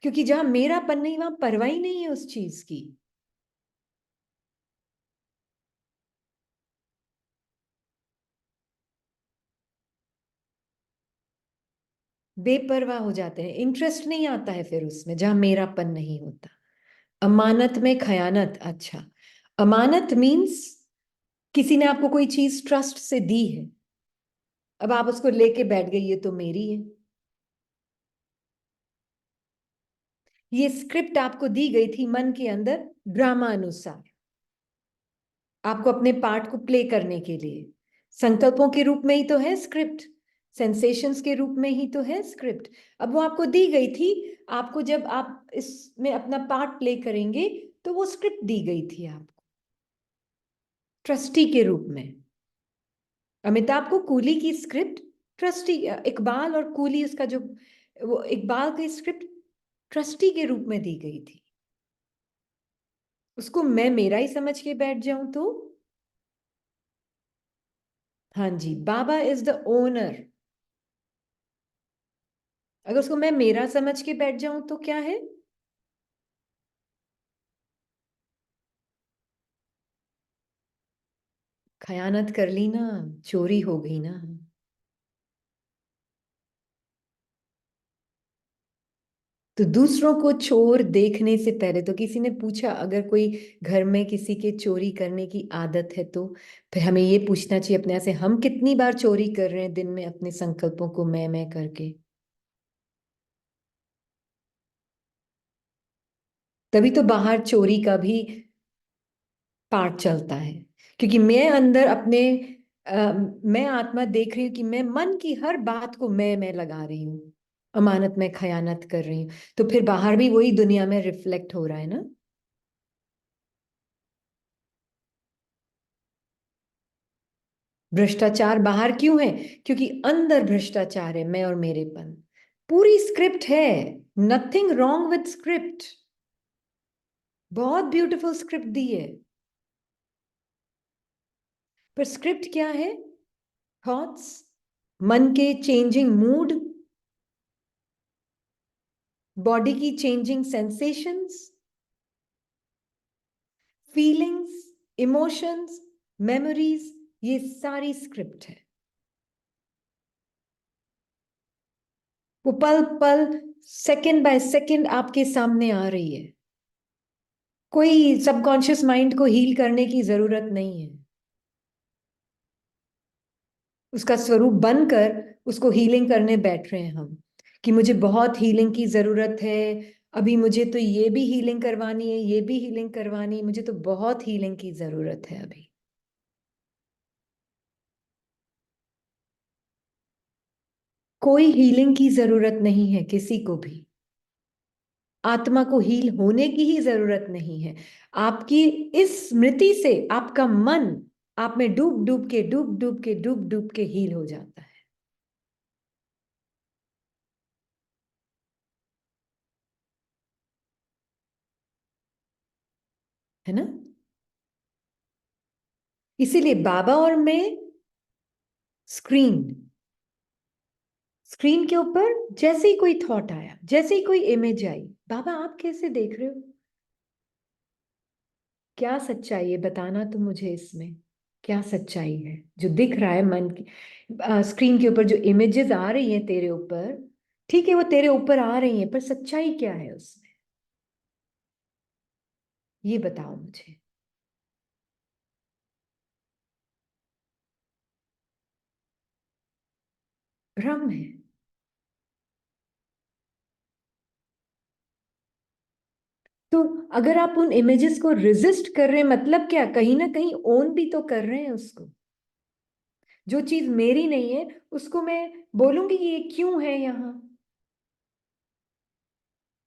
क्योंकि जहां मेरापन नहीं, वहां परवाह ही नहीं है उस चीज की। बेपरवाह हो जाते हैं, इंटरेस्ट नहीं आता है फिर उसमें जहां मेरापन नहीं होता। अमानत में खयानत, अच्छा, अमानत मीन्स किसी ने आपको कोई चीज ट्रस्ट से दी है, अब आप उसको लेके बैठ गई, ये तो मेरी है। ये स्क्रिप्ट आपको दी गई थी मन के अंदर, ड्रामा अनुसार, आपको अपने पार्ट को प्ले करने के लिए। संकल्पों के रूप में ही तो है स्क्रिप्ट, सेंसेशंस के रूप में ही तो है स्क्रिप्ट। अब वो आपको दी गई थी, आपको जब आप इसमें अपना पार्ट प्ले करेंगे, तो वो स्क्रिप्ट दी गई थी आपको ट्रस्टी के रूप में। अमिताभ को कूली की स्क्रिप्ट, ट्रस्टी, इकबाल और कूली, उसका जो, वो इकबाल की स्क्रिप्ट ट्रस्टी के रूप में दी गई थी। उसको मैं मेरा ही समझ के बैठ जाऊं तो, हाँ जी, बाबा इज द ओनर। अगर उसको मैं मेरा समझ के बैठ जाऊं तो क्या है, खयानत कर ली ना, चोरी हो गई ना। तो दूसरों को चोर देखने से पहले, तो किसी ने पूछा, अगर कोई घर में किसी के चोरी करने की आदत है, तो फिर हमें ये पूछना चाहिए अपने आप से, हम कितनी बार चोरी कर रहे हैं दिन में अपने संकल्पों को मैं करके। तभी तो बाहर चोरी का भी पार्ट चलता है। क्योंकि मैं अंदर अपने, मैं आत्मा देख रही हूँ कि मैं मन की हर बात को मैं लगा रही हूँ, अमानत में खयानत कर रही हूँ। तो फिर बाहर भी वही दुनिया में रिफ्लेक्ट हो रहा है ना। भ्रष्टाचार बाहर क्यों है, क्योंकि अंदर भ्रष्टाचार है, मैं और मेरेपन। पूरी स्क्रिप्ट है, नथिंग रॉन्ग विद स्क्रिप्ट, बहुत ब्यूटीफुल स्क्रिप्ट दी है। पर स्क्रिप्ट क्या है? थॉट्स, मन के चेंजिंग मूड, बॉडी की changing sensations, feelings, emotions, memories, ये सारी स्क्रिप्ट है। वो पल पल, सेकंड बाय सेकंड आपके सामने आ रही है। कोई सबकॉन्शियस माइंड को हील करने की जरूरत नहीं है। उसका स्वरूप बनकर उसको हीलिंग करने बैठ रहे हैं हम, कि मुझे बहुत हीलिंग की जरूरत है, अभी मुझे तो ये भी हीलिंग करवानी है, ये भी हीलिंग करवानी है, मुझे तो बहुत हीलिंग की जरूरत है अभी। कोई हीलिंग की जरूरत नहीं है किसी को भी। आत्मा को हील होने की ही जरूरत नहीं है। आपकी इस स्मृति से आपका मन आप में डूब डूब के डूब डूब के डूब डूब के हील हो जाता है ना? इसीलिए बाबा और मैं, स्क्रीन, स्क्रीन के ऊपर जैसे ही कोई थॉट आया, जैसे ही कोई इमेज आई, बाबा आप कैसे देख रहे हो? क्या सच्चाई है बताना तो मुझे इसमें। क्या सच्चाई है जो दिख रहा है मन की स्क्रीन के ऊपर, जो इमेजेस आ रही हैं तेरे ऊपर? ठीक है, वो तेरे ऊपर आ रही हैं, पर सच्चाई क्या है उसमें? ये बताओ मुझे। भ्रम है। तो अगर आप उन इमेजेस को रेजिस्ट कर रहे हैं, मतलब क्या? कहीं ना कहीं ओन भी तो कर रहे हैं उसको। जो चीज मेरी नहीं है उसको मैं बोलूंगी कि ये क्यों है यहाँ।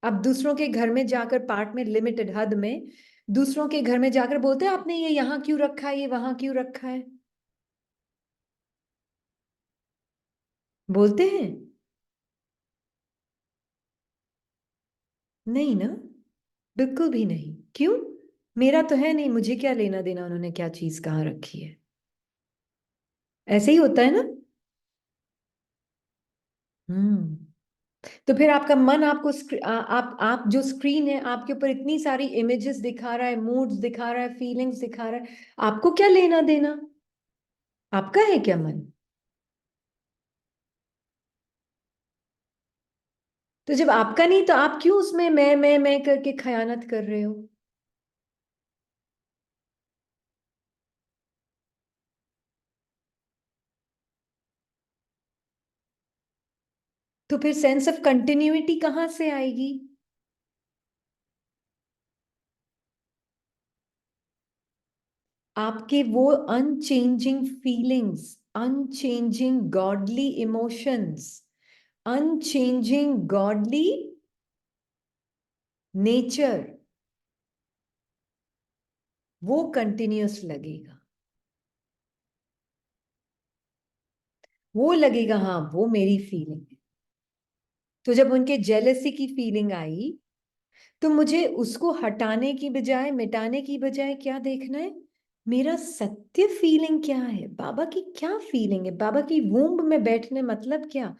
अब दूसरों के घर में जाकर, पार्ट में, लिमिटेड हद में, दूसरों के घर में जाकर बोलते हैं आपने ये यहाँ क्यों रखा है, ये वहां क्यों रखा है? बोलते हैं? नहीं ना, बिल्कुल भी नहीं। क्यों? मेरा तो है नहीं, मुझे क्या लेना देना उन्होंने क्या चीज कहाँ रखी है। ऐसे ही होता है ना। हम्म। तो फिर आपका मन आपको आप जो स्क्रीन है आपके ऊपर इतनी सारी इमेजेस दिखा रहा है, मूड्स दिखा रहा है, फीलिंग्स दिखा रहा है, आपको क्या लेना देना? आपका है क्या मन? तो जब आपका नहीं तो आप क्यों उसमें मैं करके खयानत कर रहे हो? तो फिर सेंस ऑफ कंटिन्यूटी कहाँ से आएगी? आपके वो unchanging feelings, unchanging godly emotions, unchanging godly nature, वो कंटिन्यूअस लगेगा। वो लगेगा हाँ वो मेरी फीलिंग है। तो जब उनके जेलसी की फीलिंग आई, तो मुझे उसको हटाने की बजाय, मिटाने की बजाय क्या देखना है? मेरा सत्य फीलिंग क्या है? बाबा की क्या फीलिंग है? बाबा की वूम्ब में बैठने मतलब क्या?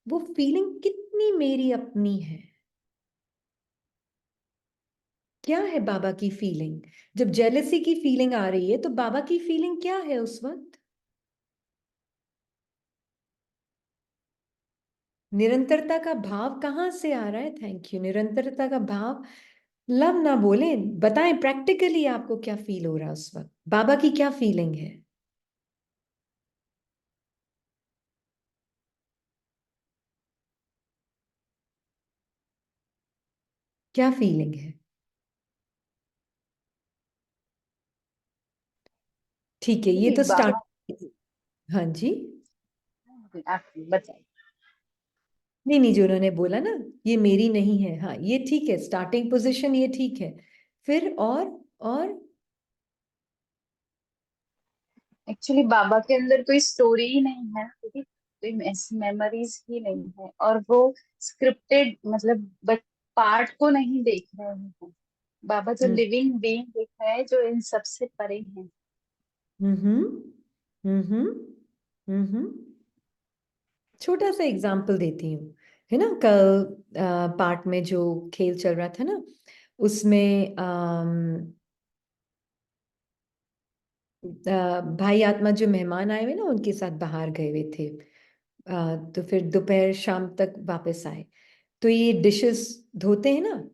वो फीलिंग कितनी मेरी अपनी है? क्या है बाबा की फीलिंग? जब जेलसी की फीलिंग आ रही है तो बाबा की फीलिंग क्या है उस वक्त? निरंतरता का भाव कहाँ से आ रहा है? Thank you. निरंतरता का भाव, लव ना बोले, बताएं प्रैक्टिकली आपको क्या फील हो रहा है उस वक्त? बाबा की क्या फीलिंग है? क्या फीलिंग है? ठीक है, ये जी तो बाबा, स्टार्ट। हाँ जी। आप बताइए। नहीं नहीं, जो उन्होंने बोला ना, ये मेरी नहीं है, हाँ ये ठीक है, स्टार्टिंग पोजीशन ये ठीक है। फिर और एक्चुअली बाबा के अंदर कोई स्टोरी ही नहीं है, क्योंकि कोई ऐसी मेमोरीज ही नहीं है, और वो स्क्रिप्टेड मतलब पार्ट को नहीं देख रहे हैं। बाबा तो हम्म लिविंग बीइंग देख रहे हैं, जो इन सबसे परे हैं। हम्म। हम्म। हम्म। छोटा सा एग्जाम्पल देती हूँ, है ना। कल पार्ट में जो खेल चल रहा था ना, उसमें भाई आत्मा जो मेहमान आए हुए ना, उनके साथ बाहर गए हुए थे। तो फिर दोपहर शाम तक वापस आए, तो ये डिशेस धोते हैं ना,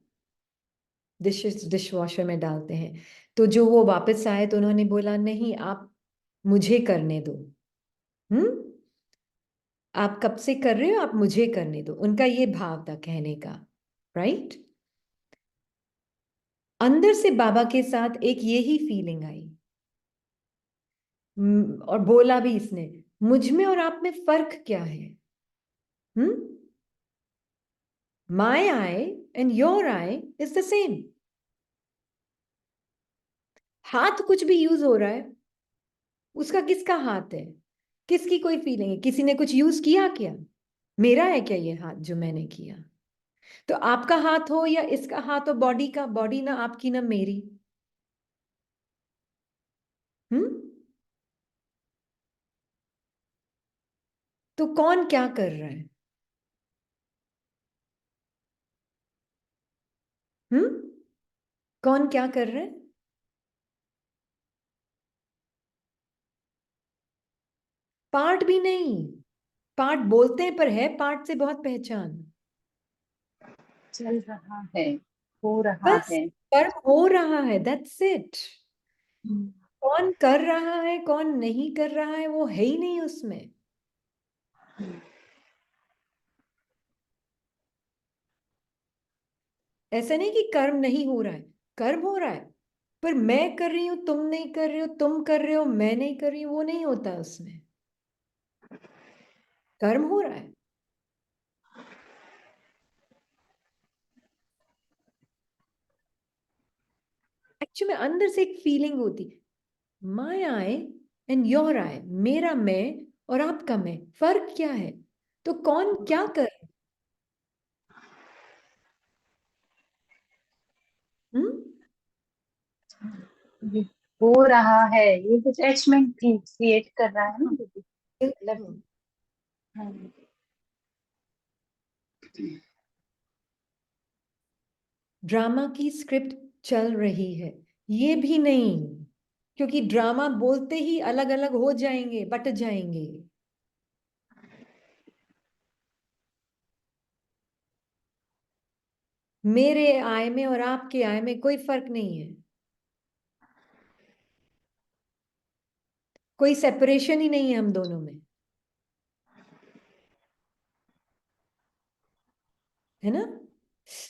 डिशेस डिश वॉशर में डालते हैं। तो जो वो वापस आए तो उन्होंने बोला नहीं, आप मुझे करने दो। हम्म। आप कब से कर रहे हो, आप मुझे करने दो, उनका ये भाव था कहने का। राइट। अंदर से बाबा के साथ एक यही फीलिंग आई। और बोला भी इसने, मुझ में और आप में फर्क क्या है। Hmm. My I and your I is the same. हाथ कुछ भी यूज हो रहा है, उसका किसका हाथ है, किसकी कोई फीलिंग है, किसी ने कुछ यूज किया क्या, मेरा है क्या ये हाथ जो मैंने किया। तो आपका हाथ हो या इसका हाथ हो, बॉडी का, बॉडी ना आपकी ना मेरी। हम्म। तो कौन क्या कर रहा है। हम्म। कौन क्या कर रहा है। पार्ट भी नहीं। पार्ट बोलते हैं पर है पार्ट से बहुत पहचान। चल रहा है, हो रहा बस है। कर्म हो रहा है, दैट्स इट। हम्म। कौन कर रहा है कौन नहीं कर रहा है वो है ही नहीं उसमें। ऐसा नहीं कि कर्म नहीं हो रहा है, कर्म हो रहा है, पर मैं कर रही हूं, तुम नहीं कर रहे हो, तुम कर रहे हो, मैं नहीं कर रही हूं, वो नहीं होता उसमें। कर्म हो रहा है। एक्चुअली में अंदर से एक फीलिंग होती, माय आई एंड योर आई, मेरा मैं और आपका मैं, फर्क क्या है। तो कौन क्या कर। हम्म। ये हो रहा है, ये कुछ अटैचमेंट क्रिएट कर रहा है ना दीदी। मतलब बिल्कुल। हाँ। ड्रामा की स्क्रिप्ट चल रही है, ये भी नहीं, क्योंकि ड्रामा बोलते ही अलग अलग हो जाएंगे, बट जाएंगे। मेरे आय में और आपके आय में कोई फर्क नहीं है, कोई सेपरेशन ही नहीं है हम दोनों में, है ना।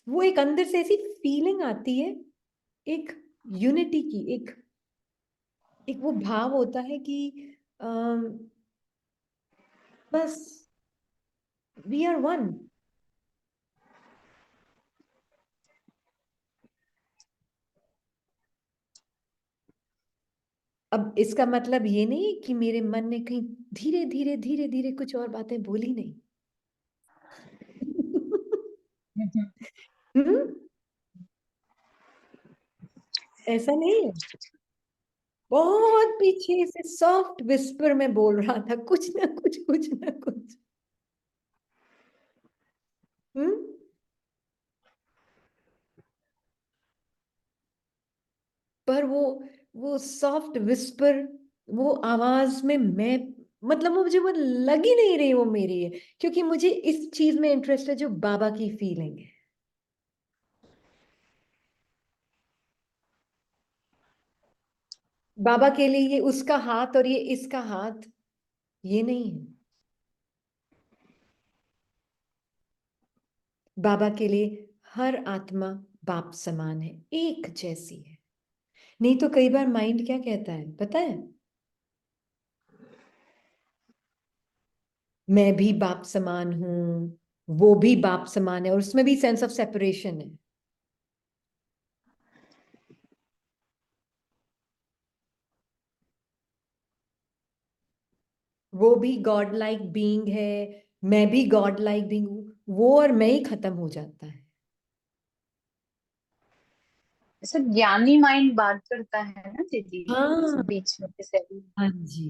वो एक अंदर से ऐसी फीलिंग आती है, एक यूनिटी की, एक एक वो भाव होता है कि अम, बस वी आर वन। अब इसका मतलब ये नहीं कि मेरे मन ने कहीं धीरे धीरे धीरे धीरे कुछ और बातें बोली नहीं। हम्म। ऐसा नहीं है, बहुत पीछे से सॉफ्ट विस्पर में बोल रहा था, कुछ ना कुछ, कुछ ना कुछ। हम्म। पर वो सॉफ्ट विस्पर, वो आवाज में मैं, मतलब वो मुझे वो लग ही नहीं रही वो मेरी है, क्योंकि मुझे इस चीज में इंटरेस्ट है जो बाबा की फीलिंग है। बाबा के लिए ये उसका हाथ और ये इसका हाथ, ये नहीं है। बाबा के लिए हर आत्मा बाप समान है, एक जैसी है। नहीं तो कई बार माइंड क्या कहता है पता है, मैं भी बाप समान हूं, वो भी बाप समान है, और उसमें भी सेंस ऑफ सेपरेशन है। वो भी गॉड लाइक बीइंग है, मैं भी गॉड लाइक बीइंग हूं, वो और मैं ही खत्म हो जाता है। ऐसा ज्ञानी माइंड बात करता है ना दीदी, हाँ। बीच में से अभी। हाँ जी।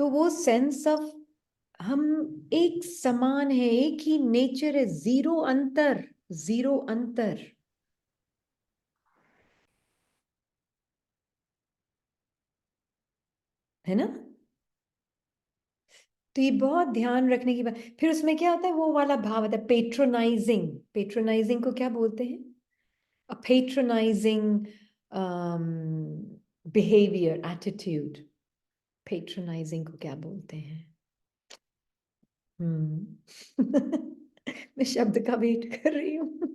तो वो सेंस ऑफ हम एक समान है, एक ही नेचर है, जीरो अंतर, जीरो अंतर। है ना? तो ये बहुत ध्यान रखने की बात। फिर उसमें क्या होता है, वो वाला भाव आता है पेट्रोनाइजिंग। पेट्रोनाइजिंग को क्या बोलते हैं? अ पेट्रोनाइजिंग बिहेवियर, एटीट्यूड। पेट्रोनाइजिंग को क्या बोलते हैं? मैं शब्द का वेट कर रही हूँ।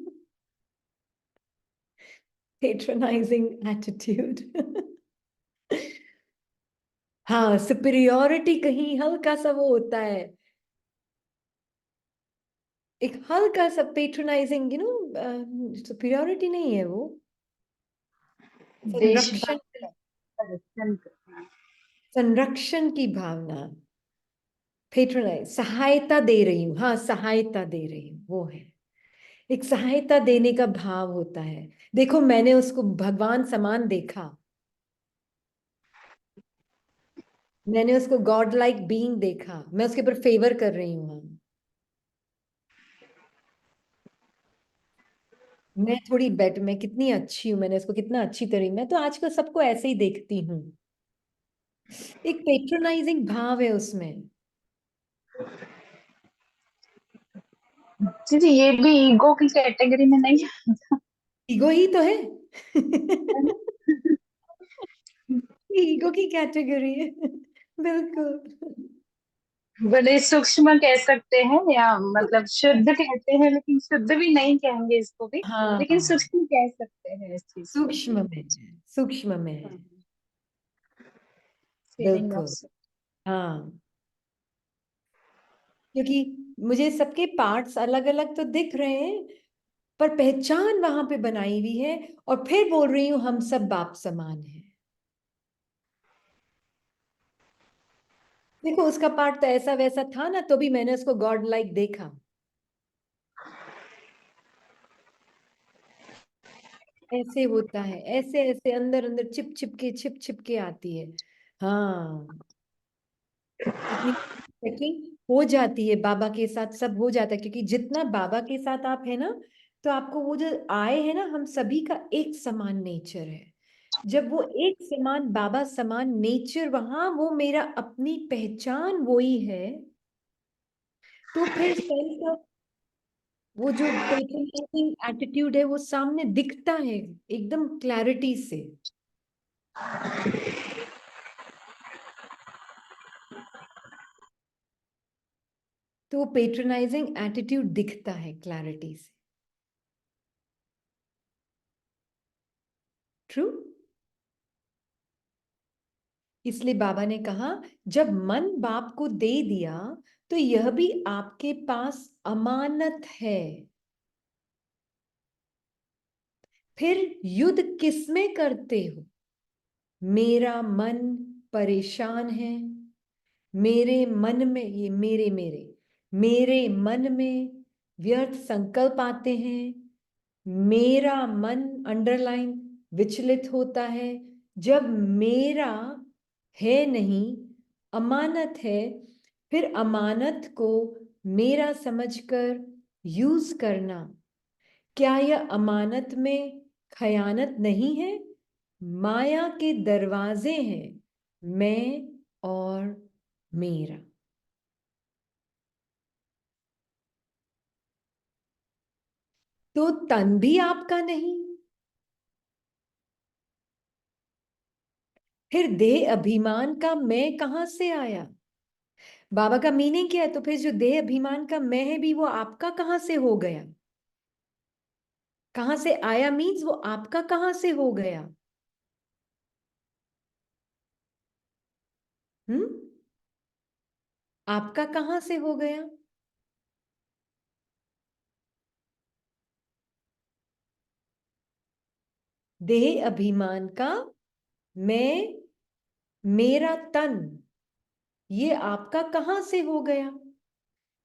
Patronising attitude. हाँ, सुपीरियोरिटी कहीं हल्का सा वो होता है, एक हल्का सा पेट्रोनाइजिंग, सुपीरियोरिटी नहीं है वो, संरक्षण। देशभक्त है, संरक्षण करना। संरक्षण की भावना। पेट्रोनाइज, सहायता दे रही हूँ, हाँ सहायता दे रही हूँ, वो है। एक सहायता देने का भाव होता है। देखो मैंने उसको भगवान समान देखा, मैंने उसको गॉड लाइक बीइंग देखा, मैं उसके ऊपर फेवर कर रही हूँ। हाँ, मैं थोड़ी बेट, मैं कितनी अच्छी हूँ, मैंने उसको कितना अच्छी तरह, मैं तो आजकल सबको ऐसे ही देखती हूँ। एक पेट्रोनाइजिंग भाव है उसमें। जी जी, ये भी ईगो की कैटेगरी में नहीं ईगो ही तो है। है ना? ईगो की कैटेगरी है। बिल्कुल। बड़े सूक्ष्म कह सकते हैं, या मतलब शुद्ध कहते हैं, लेकिन शुद्ध भी नहीं कहेंगे इसको भी, लेकिन हाँ, सूक्ष्म कह सकते हैं इस चीज को भी। सूक्ष्म में है, सूक्ष्म में है। Feeling of. बिल्कुल। हाँ, क्योंकि मुझे सबके पार्ट्स अलग अलग तो दिख रहे हैं, पर पहचान वहां पे बनाई हुई है। और फिर बोल रही हूँ हम सब बाप समान हैं। देखो उसका पार्ट तो ऐसा वैसा था ना, तो भी मैंने उसको गॉड लाइक देखा। ऐसे होता है, ऐसे ऐसे अंदर अंदर छिप छिप के आती है। हाँ, इतनी चेकिंग हो जाती है बाबा के साथ, सब हो जाता है, क्योंकि जितना बाबा के साथ आप है ना, तो आपको वो जो आए हैं ना, हम सभी का एक समान नेचर है। जब वो एक समान बाबा समान नेचर वहां, वो मेरा अपनी पहचान वो ही है, तो फिर सेंस ऑफ वो जो पेट्रोनाइजिंग एटीट्यूड है वो सामने दिखता है एकदम क्लैरिटी से। तो वो पेट्रोनाइजिंग एटीट्यूड दिखता है क्लैरिटी से। ट्रू। इसलिए बाबा ने कहा, जब मन बाप को दे दिया, तो यह भी आपके पास अमानत है। फिर युद्ध किसमें करते हो? मेरा मन परेशान है, मेरे मन में, ये मेरे मेरे मेरे मन में व्यर्थ संकल्प आते हैं, मेरा मन अंडरलाइन विचलित होता है। जब मेरा है नहीं, अमानत है, फिर अमानत को मेरा समझकर यूज करना, क्या यह अमानत में खयानत नहीं है? माया के दरवाजे हैं, मैं और मेरा। तो तन भी आपका नहीं, फिर देह अभिमान का मैं कहां से आया? बाबा का मीनिंग क्या है? तो फिर जो देह अभिमान का मैं है भी, वो आपका कहां से हो गया? कहां से आया मीन्स वो आपका कहां से हो गया? हम्म, आपका कहां से हो गया? देह अभिमान का मैं, मेरा तन, ये आपका कहां से हो गया?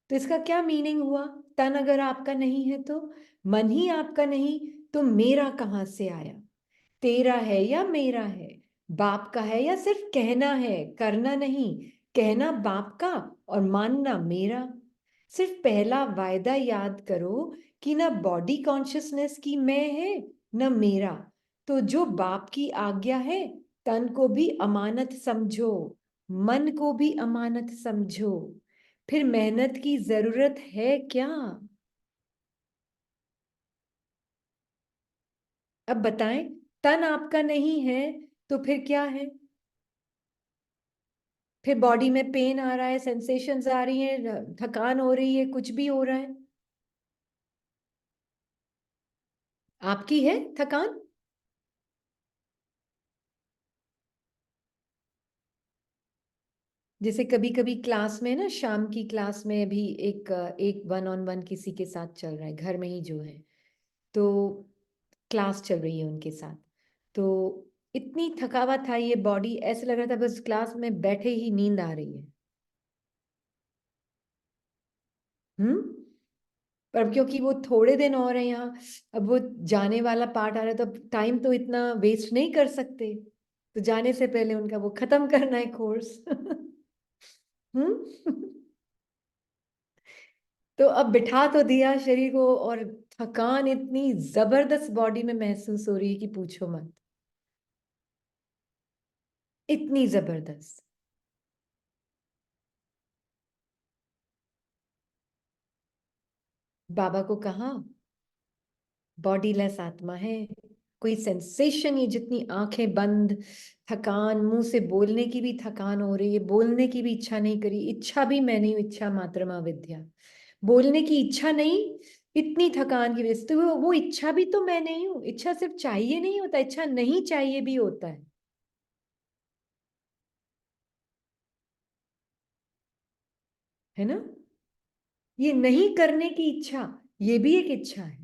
तो इसका क्या मीनिंग हुआ? तन अगर आपका नहीं है तो, मन ही आपका नहीं, तो मेरा कहां से आया? तेरा है या मेरा है? बाप का है या सिर्फ कहना है, करना नहीं? कहना बाप का और मानना मेरा। सिर्फ पहला वायदा याद करो कि ना बॉडी कॉन्शियसनेस की मैं है न मेरा। तो जो बाप की आज्ञा है, तन को भी अमानत समझो, मन को भी अमानत समझो। फिर मेहनत की जरूरत है क्या? अब बताएं, तन आपका नहीं है तो फिर क्या है? फिर बॉडी में पेन आ रहा है, सेंसेशंस आ रही हैं, थकान हो रही है, कुछ भी हो रहा है, आपकी है थकान? जैसे कभी कभी क्लास में ना, शाम की क्लास में भी एक वन ऑन वन किसी के साथ चल रहा है, घर में ही जो है, तो क्लास चल रही है उनके साथ। तो इतनी थकावट था, ये बॉडी ऐसे लग रहा था बस क्लास में बैठे ही नींद आ रही है। हम्म। पर क्योंकि वो थोड़े दिन और है यहाँ, अब वो जाने वाला पार्ट आ रहा है, तो टाइम तो इतना वेस्ट नहीं कर सकते, तो जाने से पहले उनका वो खत्म करना है कोर्स। हम्म। तो अब बिठा तो दिया शरीर को, और थकान इतनी जबरदस्त बॉडी में महसूस हो रही है कि पूछो मत, इतनी जबरदस्त। बाबा को कहा बॉडी लेस आत्मा है, कोई सेंसेशन, ये जितनी आंखें बंद, थकान, मुंह से बोलने की भी थकान हो रही है, बोलने की भी इच्छा नहीं करी, इच्छा भी मैं नहीं हूं, इच्छा मात्र विद्या, बोलने की इच्छा नहीं, इतनी थकान की वजह से, तो वो इच्छा भी तो मैं नहीं हूं। इच्छा सिर्फ चाहिए नहीं होता, इच्छा नहीं चाहिए भी होता है ना? ये नहीं करने की इच्छा, ये भी एक इच्छा है।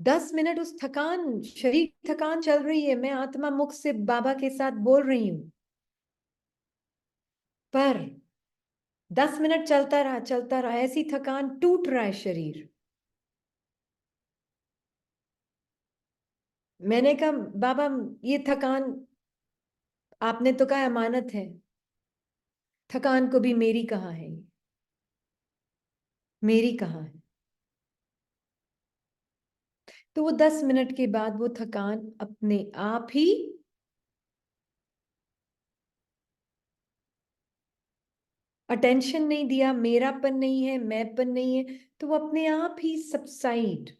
10 मिनट उस थकान, शरीर थकान चल रही है, मैं आत्मा मुख से बाबा के साथ बोल रही हूं, पर 10 मिनट चलता रहा, ऐसी थकान, टूट रहा है शरीर। मैंने कहा बाबा, ये थकान आपने तो कहा अमानत है, थकान को भी मेरी कहाँ है ये, मेरी कहाँ है? तो वो 10 मिनट के बाद वो थकान अपने आप ही, अटेंशन नहीं दिया, मेरापन नहीं है, मैंपन नहीं है, तो वो अपने आप ही सबसाइड।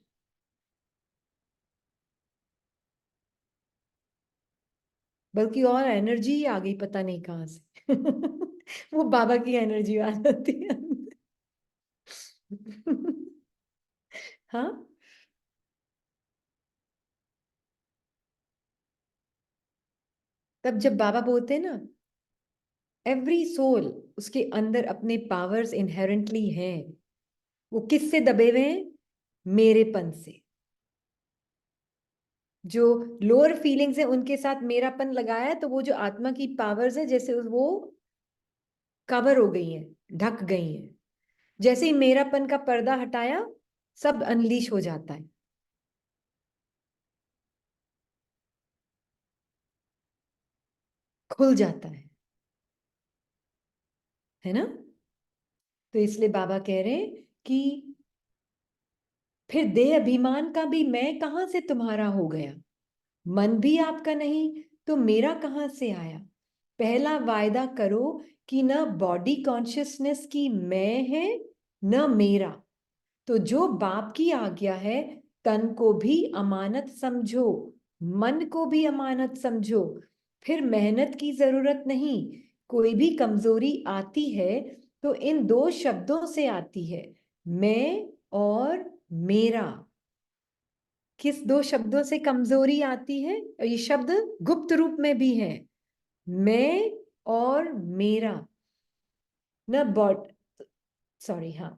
बल्कि और एनर्जी आ गई पता नहीं कहाँ से। वो बाबा की एनर्जी आ जाती है। हाँ। तब जब बाबा बोलते हैं ना, एवरी सोल, उसके अंदर अपने पावर्स इनहेरेंटली हैं, वो किससे दबे हुए हैं? मेरेपन से। जो लोअर फीलिंग्स है उनके साथ मेरापन लगाया है, तो वो जो आत्मा की पावर्स है, जैसे वो कवर हो गई हैं, ढक गई हैं। जैसे ही मेरापन का पर्दा हटाया, सब अनलीश हो जाता है, खुल जाता है ना? तो इसलिए बाबा कह रहे हैं कि फिर देह अभिमान का भी मैं कहां से तुम्हारा हो गया, मन भी आपका नहीं तो मेरा कहां से आया। पहला वायदा करो कि न बॉडी कॉन्शियसनेस की मैं है, न मेरा। तो जो बाप की आज्ञा है, तन को भी अमानत समझो, मन को भी अमानत समझो। फिर मेहनत की जरूरत नहीं। कोई भी कमजोरी आती है तो इन दो शब्दों से आती है, मैं और मेरा। किस दो शब्दों से कमजोरी आती है? और ये शब्द गुप्त रूप में भी है, मैं और मेरा। न बॉड, सॉरी, हाँ।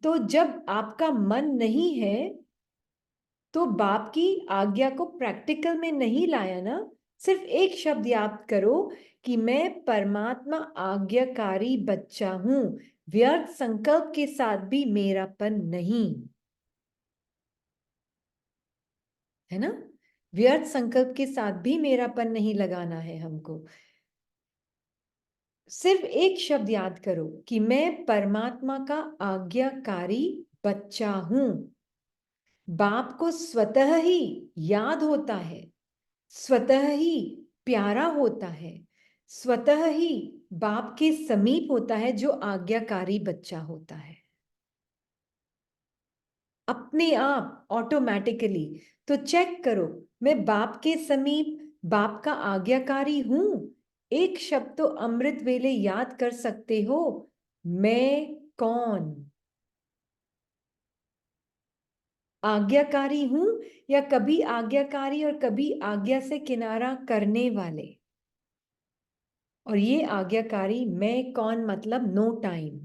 तो जब आपका मन नहीं है, तो बाप की आज्ञा को प्रैक्टिकल में नहीं लाया ना। सिर्फ एक शब्द याद करो कि मैं परमात्मा आज्ञाकारी बच्चा हूं, व्यर्थ संकल्प के साथ भी मेरापन नहीं। है ना? व्यर्थ संकल्प के साथ भी मेरापन नहीं लगाना है हमको। सिर्फ एक शब्द याद करो कि मैं परमात्मा का आज्ञाकारी बच्चा हूं। बाप को स्वतः ही याद होता है, स्वतः ही प्यारा होता है, स्वतः ही बाप के समीप होता है जो आज्ञाकारी बच्चा होता है, अपने आप ऑटोमेटिकली। तो चेक करो, मैं बाप के समीप, बाप का आज्ञाकारी हूं। एक शब्द तो अमृत वेले याद कर सकते हो, मैं कौन? आज्ञाकारी हूं या कभी आज्ञाकारी और कभी आज्ञा से किनारा करने वाले। और ये आज्ञाकारी मैं कौन मतलब नो टाइम।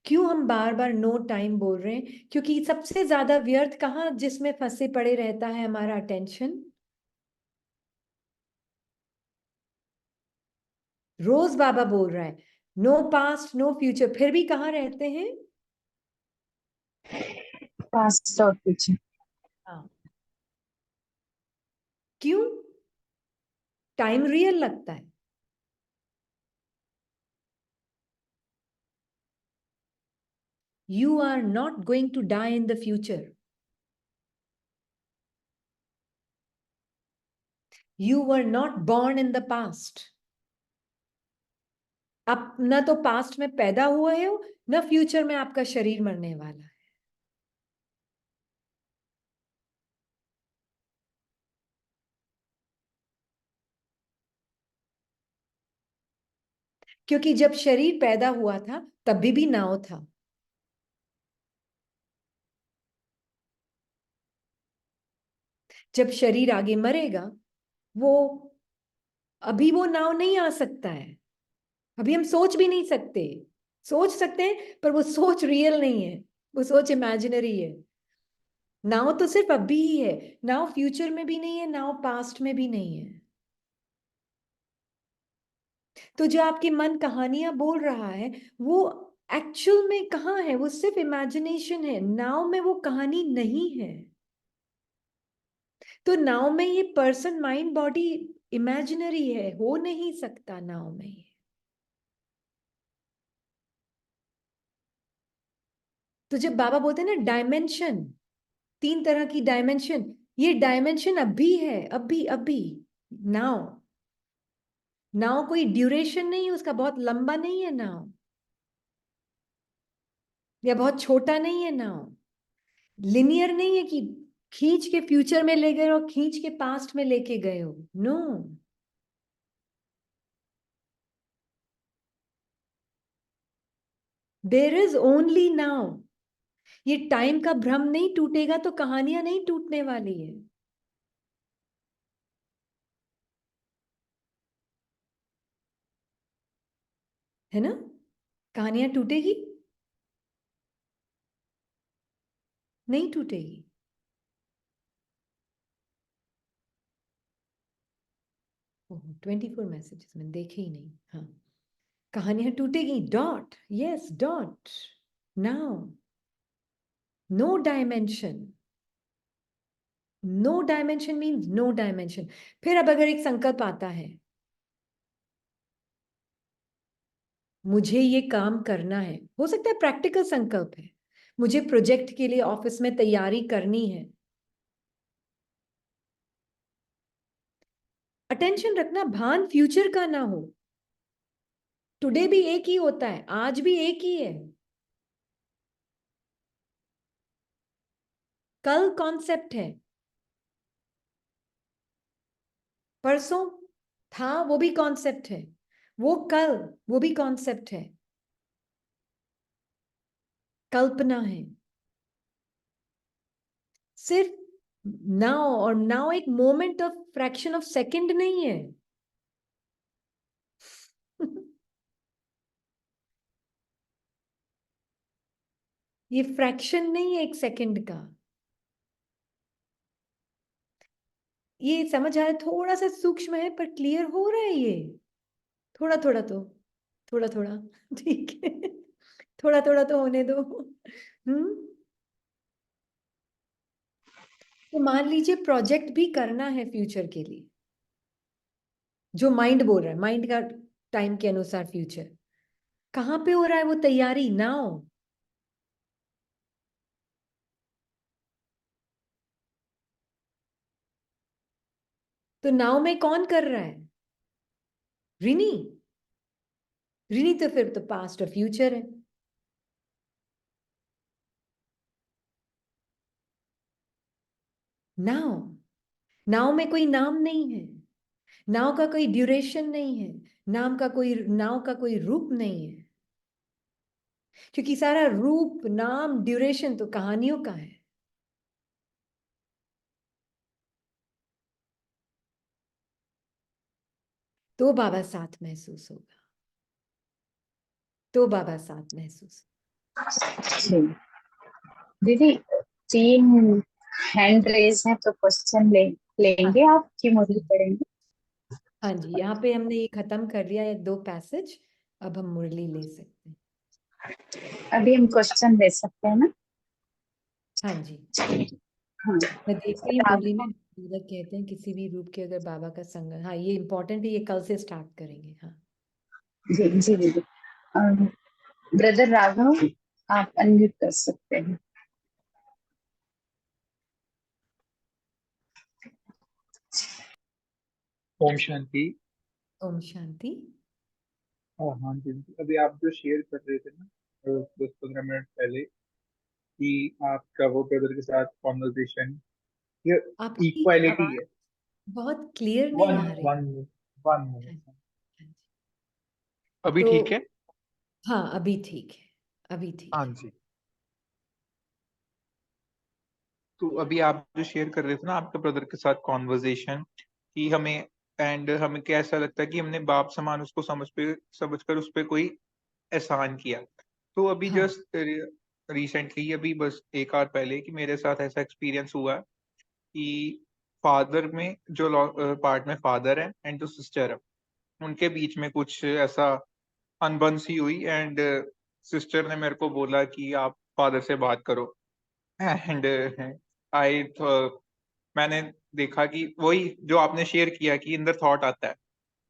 क्यों हम बार बार नो टाइम बोल रहे हैं? क्योंकि सबसे ज्यादा व्यर्थ कहाँ जिसमें फंसे पड़े रहता है हमारा अटेंशन? रोज बाबा बोल रहा है नो पास्ट नो फ्यूचर, फिर भी कहाँ रहते हैं? पास्ट और फ्यूचर। हाँ। क्यों? टाइम रियल लगता है। You are not going to die in the future. You were not born in the past. आप ना तो पास्ट में पैदा हुए हो, ना फ्यूचर में आपका शरीर मरने वाला है। क्योंकि जब शरीर पैदा हुआ था तब भी नाव था। जब शरीर आगे मरेगा, वो अभी वो नाव नहीं आ सकता है। अभी हम सोच भी नहीं सकते। सोच सकते हैं पर वो सोच रियल नहीं है, वो सोच इमेजिनरी है। नाव तो सिर्फ अभी ही है, नाव फ्यूचर में भी नहीं है, नाव पास्ट में भी नहीं है। तो जो आपके मन कहानियां बोल रहा है, वो एक्चुअल में कहाँ है? वो सिर्फ इमेजिनेशन है, नाव में वो कहानी नहीं है। तो नाव में ये पर्सन माइंड बॉडी इमेजिनरी है, हो नहीं सकता नाव में ये। तो जब बाबा बोलते हैं ना डायमेंशन, 3 तरह की डायमेंशन, ये डायमेंशन अभी है, अभी अभी। नाव, नाव कोई ड्यूरेशन नहीं है उसका, बहुत लंबा नहीं है नाव, या बहुत छोटा नहीं है नाव। लिनियर नहीं है कि खींच के फ्यूचर में ले गए और खींच के पास्ट में लेके गए हो। No, there is only now. ये टाइम का भ्रम नहीं टूटेगा तो कहानियां नहीं टूटने वाली है ना? कहानियां टूटेगी? नहीं टूटेगी। 24 मैसेजेस मैंने देखे ही नहीं। हाँ, कहानियां टूटेगी। Dot, yes dot. Now, no dimension. No dimension means no dimension. फिर अब अगर एक संकल्प आता है, मुझे ये काम करना है, हो सकता है प्रैक्टिकल संकल्प है, मुझे प्रोजेक्ट के लिए ऑफिस में तैयारी करनी है। अटेंशन रखना, भान फ्यूचर का ना हो। टुडे भी एक ही होता है, आज भी एक ही है। कल कॉन्सेप्ट है, परसों था वो भी कॉन्सेप्ट है, वो कल वो भी कॉन्सेप्ट है, कल्पना है। सिर्फ नाउ, और नाउ एक moment of fraction of second नहीं है। ये फ्रैक्शन नहीं है एक सेकंड का। ये समझ आ रहा है? थोड़ा सा सूक्ष्म है पर क्लियर हो रहा है ये। थोड़ा थोड़ा तो, थोड़ा थोड़ा ठीक है, थोड़ा थोड़ा तो होने दो। हम्म। तो मान लीजिए प्रोजेक्ट भी करना है फ्यूचर के लिए, जो माइंड बोल रहा है, माइंड का टाइम के अनुसार फ्यूचर कहाँ पे हो रहा है वो तैयारी? नाउ। तो नाउ में कौन कर रहा है? रिनी। रिनी तो फिर तो पास्ट और फ्यूचर है। नाउ। नाउ में कोई नाम नहीं है, नाव का कोई ड्यूरेशन नहीं है, नाव का कोई रूप नहीं है, क्योंकि सारा रूप नाम ड्यूरेशन तो कहानियों का है। तो बाबा साथ महसूस होगा, तो बाबा साथ महसूस। जी दीदी, 3 हैंड रेज हैं, तो क्वेश्चन हाँ लेंगे आप कि मुरली पढ़ेंगे? हाँ जी, यहाँ पे हमने ये खत्म कर लिया है 2 पैसेज, अब हम मुरली ले सकते हैं। अभी हम क्वेश्चन ले सकते हैं ना? हाँ जी, हाँ। मैं देख रही हूँ मुरली में राघव। कहते हैं किसी भी रूप के अगर बाबा का संग, हाँ ये इंपॉर्टेंट है, ये कल से स्टार्ट करेंगे। हाँ जी जी दीदी। ब्रदर राघव, आप अनम्यूट कर सकते हैं। ओम शांति। ओम शांति। हाँ जी जी। अभी आप जो शेयर कर रहे थे ना 10-15 मिनट पहले कि आपका वो ब्रदर के साथ कॉन्वर्सेशन, ये आपकी इक्वालिटी आवाज है। बहुत क्लियर वन नहीं आ रही। वन वन हाँ मिनट। जी। अभी तो ठीक है? हाँ अभी ठीक है, अभी ठीक हाँ है। जी। तो अभी आप जो शेयर कर रहे थे ना आपके ब्रदर के साथ कॉन्वर्सेशन कि हमें, एंड हमें क्या ऐसा लगता है कि हमने बाप समान उसको समझकर उस पर कोई एहसान किया। तो अभी हाँ जस्ट रिसेंटली, अभी बस एक आवर पहले, कि मेरे साथ ऐसा एक्सपीरियंस हुआ कि फादर में जो पार्ट में फादर है एंड जो सिस्टर है, उनके बीच में कुछ ऐसा अनबन सी हुई, एंड सिस्टर ने मेरे को बोला कि आप फादर से बात करो। एंड आई मैंने देखा कि वही जो आपने शेयर किया कि अंदर थॉट आता है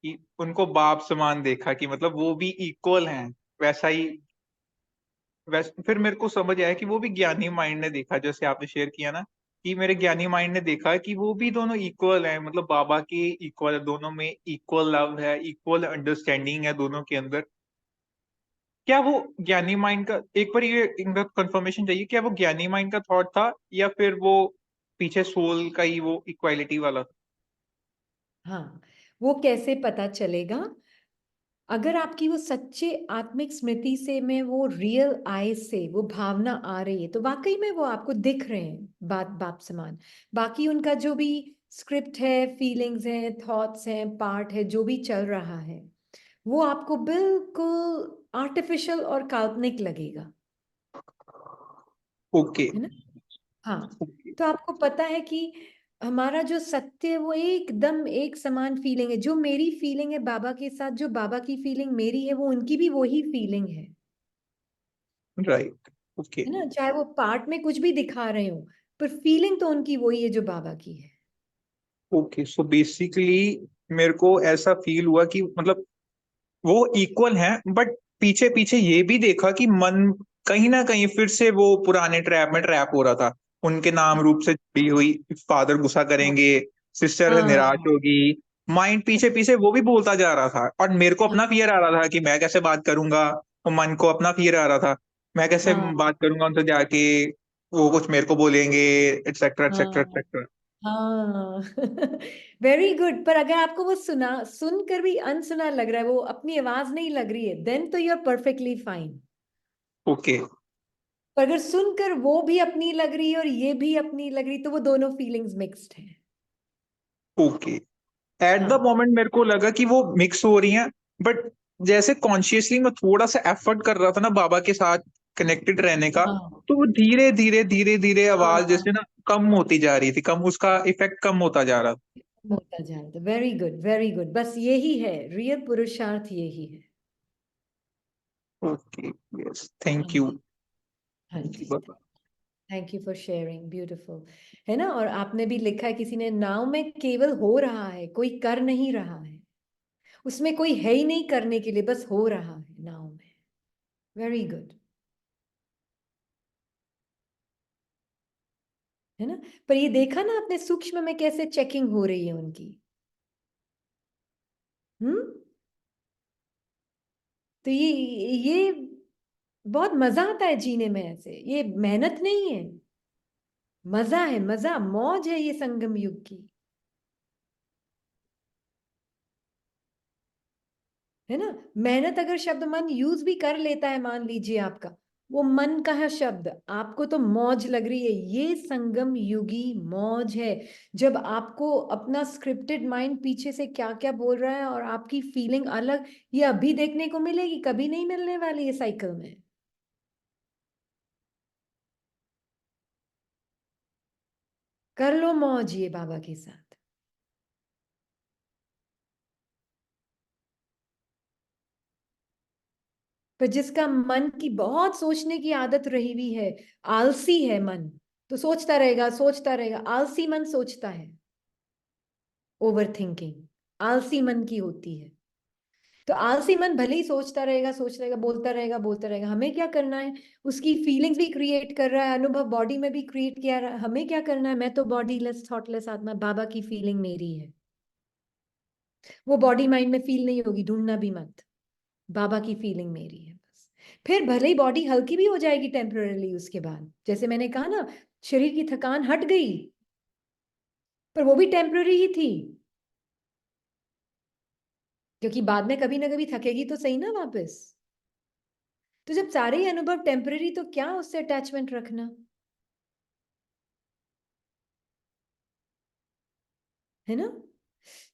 कि उनको बाप समान देखा, कि मतलब वो भी इक्वल हैं, वैसा ही। वैसे फिर मेरे को समझ आया कि वो भी ज्ञानी माइंड ने देखा, जैसे आपने शेयर किया ना, कि मेरे ज्ञानी माइंड ने देखा कि वो भी दोनों इक्वल हैं, मतलब बाबा के इक्वल है, दोनों में इक्वल लव है, इक्वल अंडरस्टैंडिंग है दोनों के अंदर। क्या वो ज्ञानी माइंड का, एक बार ये इनका कंफर्मेशन चाहिए, क्या वो ज्ञानी माइंड का थॉट था या फिर वो पीछे सोल का ही वो इक्वालिटी वाला था? हाँ, वो कैसे पता चलेगा? अगर आपकी वो सच्चे आत्मिक स्मृति से में वो रियल आई से वो भावना आ रही है, तो वाकई में वो आपको दिख रहे हैं बात बाप समान। बाकी उनका जो भी स्क्रिप्ट है, फीलिंग्स हैं, थॉट्स हैं, पार्ट है, जो भी चल रहा है, वो आपको बिल्कुल आर्टिफिशियल और काल्पनिक लगेगा, ओके। है ना? हाँ। ओके। तो आपको पता है कि हमारा जो सत्य है वो एकदम एक समान फीलिंग है। जो मेरी फीलिंग है बाबा के साथ, जो बाबा की फीलिंग मेरी है, वो उनकी भी वही फीलिंग राइट। ओके। है ना? चाहे वो पार्ट में कुछ भी दिखा रहे हो, पर फीलिंग तो उनकी वही है जो बाबा की है। ओके, सो बेसिकली मेरे को ऐसा फील हुआ कि मतलब वो इक्वल हैं, बट पीछे पीछे ये भी देखा कि मन कहीं ना कहीं फिर से वो पुराने ट्रैप में ट्रैप हो रहा था। उनके नाम रूप से जुड़ी हुई, फादर गुस्सा हाँ करेंगे, सिस्टर निराश हाँ होगी, माइंड पीछे पीछे वो भी बोलता जा रहा था, और मेरे को अपना फियर आ रहा था कि मैं कैसे बात करूंगा। और मन को अपना फियर आ रहा था, मैं कैसे हाँ बात करूंगा उनसे जाके, वो कुछ मेरे को बोलेंगे, एटसेट्रा एटसेट्रा हाँ एटसेट्रा। हाँ। Very good. पर अगर आपको वो सुनकर भी अनसुना लग रहा है, वो अपनी आवाज नहीं लग रही है, देन तो you are perfectly fine. Okay. पर अगर सुनकर वो भी अपनी लग रही है और ये भी अपनी लग रही, तो वो दोनों फीलिंग्स मिक्स्ड हैं। ओके। एट द हाँ मोमेंट मेरे को लगा कि वो मिक्स हो रही हैं, बट जैसे कॉन्शियसली मैं थोड़ा सा एफर्ट कर रहा था ना बाबा के साथ कनेक्टेड रहने का, हाँ तो वो धीरे धीरे धीरे धीरे आवाज हाँ, जैसे ना कम होती जा रही थी, कम, उसका इफेक्ट कम होता जा रहा था। होता जाए तो वेरी गुड, वेरी गुड। बस यही है रियल पुरुषार्थ, यही है। ओके। यस, हाँ थैंक यू। जी। हाँ थैंक जी। यू बाबा। Thank you for sharing, beautiful. है ना? और आपने भी लिखा है किसी ने, नाव में केवल हो रहा है, कोई कर नहीं रहा है, उसमें कोई है ही नहीं करने के लिए, बस हो रहा है नाव में। Very good. है ना? पर ये देखा ना आपने सूक्ष्म में कैसे चेकिंग हो रही है उनकी। तो ये बहुत मजा आता है जीने में ऐसे, ये मेहनत नहीं है, मजा है, मजा मौज है ये संगम युग की। है ना? मेहनत अगर शब्द मन यूज भी कर लेता है, मान लीजिए आपका, वो मन का है शब्द, आपको तो मौज लग रही है, ये संगम युगी मौज है। जब आपको अपना स्क्रिप्टेड माइंड पीछे से क्या क्या बोल रहा है और आपकी फीलिंग अलग, ये अभी देखने को मिलेगी, कभी नहीं मिलने वाली है साइकिल में। कर लो मौज ये बाबा के साथ। पर जिसका मन की बहुत सोचने की आदत रही हुई है, आलसी है मन, तो सोचता रहेगा सोचता रहेगा, आलसी मन सोचता है, ओवर थिंकिंग आलसी मन की होती है। तो आलसी मन भले ही सोचता रहेगा, सोच रहेगा, बोलता रहेगा, बोलता रहेगा, हमें क्या करना है? उसकी फीलिंग्स भी क्रिएट कर रहा है, अनुभव बॉडी में भी क्रिएट किया रहा है, हमें क्या करना है? मैं तो बॉडी लेस थॉटलेस आत्मा, बाबा की फीलिंग मेरी है। वो बॉडी माइंड में फील नहीं होगी, ढूंढना भी मत, बाबा की फीलिंग मेरी है बस। फिर भले ही बॉडी हल्की भी हो जाएगी टेम्पररीली, उसके बाद जैसे मैंने कहा ना, शरीर की थकान हट गई, पर वो भी टेम्पररी ही थी, क्योंकि बाद में कभी ना कभी थकेगी तो सही ना वापस। तो जब सारे ही अनुभव टेम्पररी, तो क्या उससे अटैचमेंट रखना? है ना?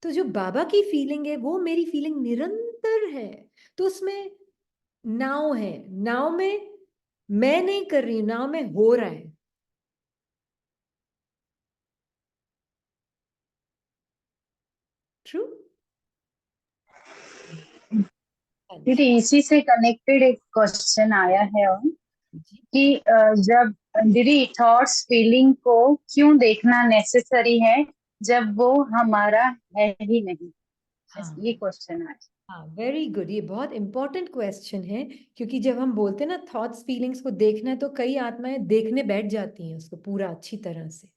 तो जो बाबा की फीलिंग है वो मेरी फीलिंग निरंतर है। तो उसमें नाव है, नाव में मैं नहीं कर रही हूं, नाव में हो रहा है। ट्रू। हाँ दीदी जी। इसी से कनेक्टेड एक क्वेश्चन आया है और जी। कि जब दीदी थॉट्स फीलिंग को क्यों देखना नेसेसरी है जब वो हमारा है ही नहीं, ये हाँ क्वेश्चन आया। हाँ, वेरी गुड, ये बहुत इंपॉर्टेंट क्वेश्चन है। क्योंकि जब हम बोलते हैं ना थॉट्स फीलिंग्स को देखना है, तो कई आत्माएं देखने बैठ जाती हैं उसको पूरा अच्छी तरह से।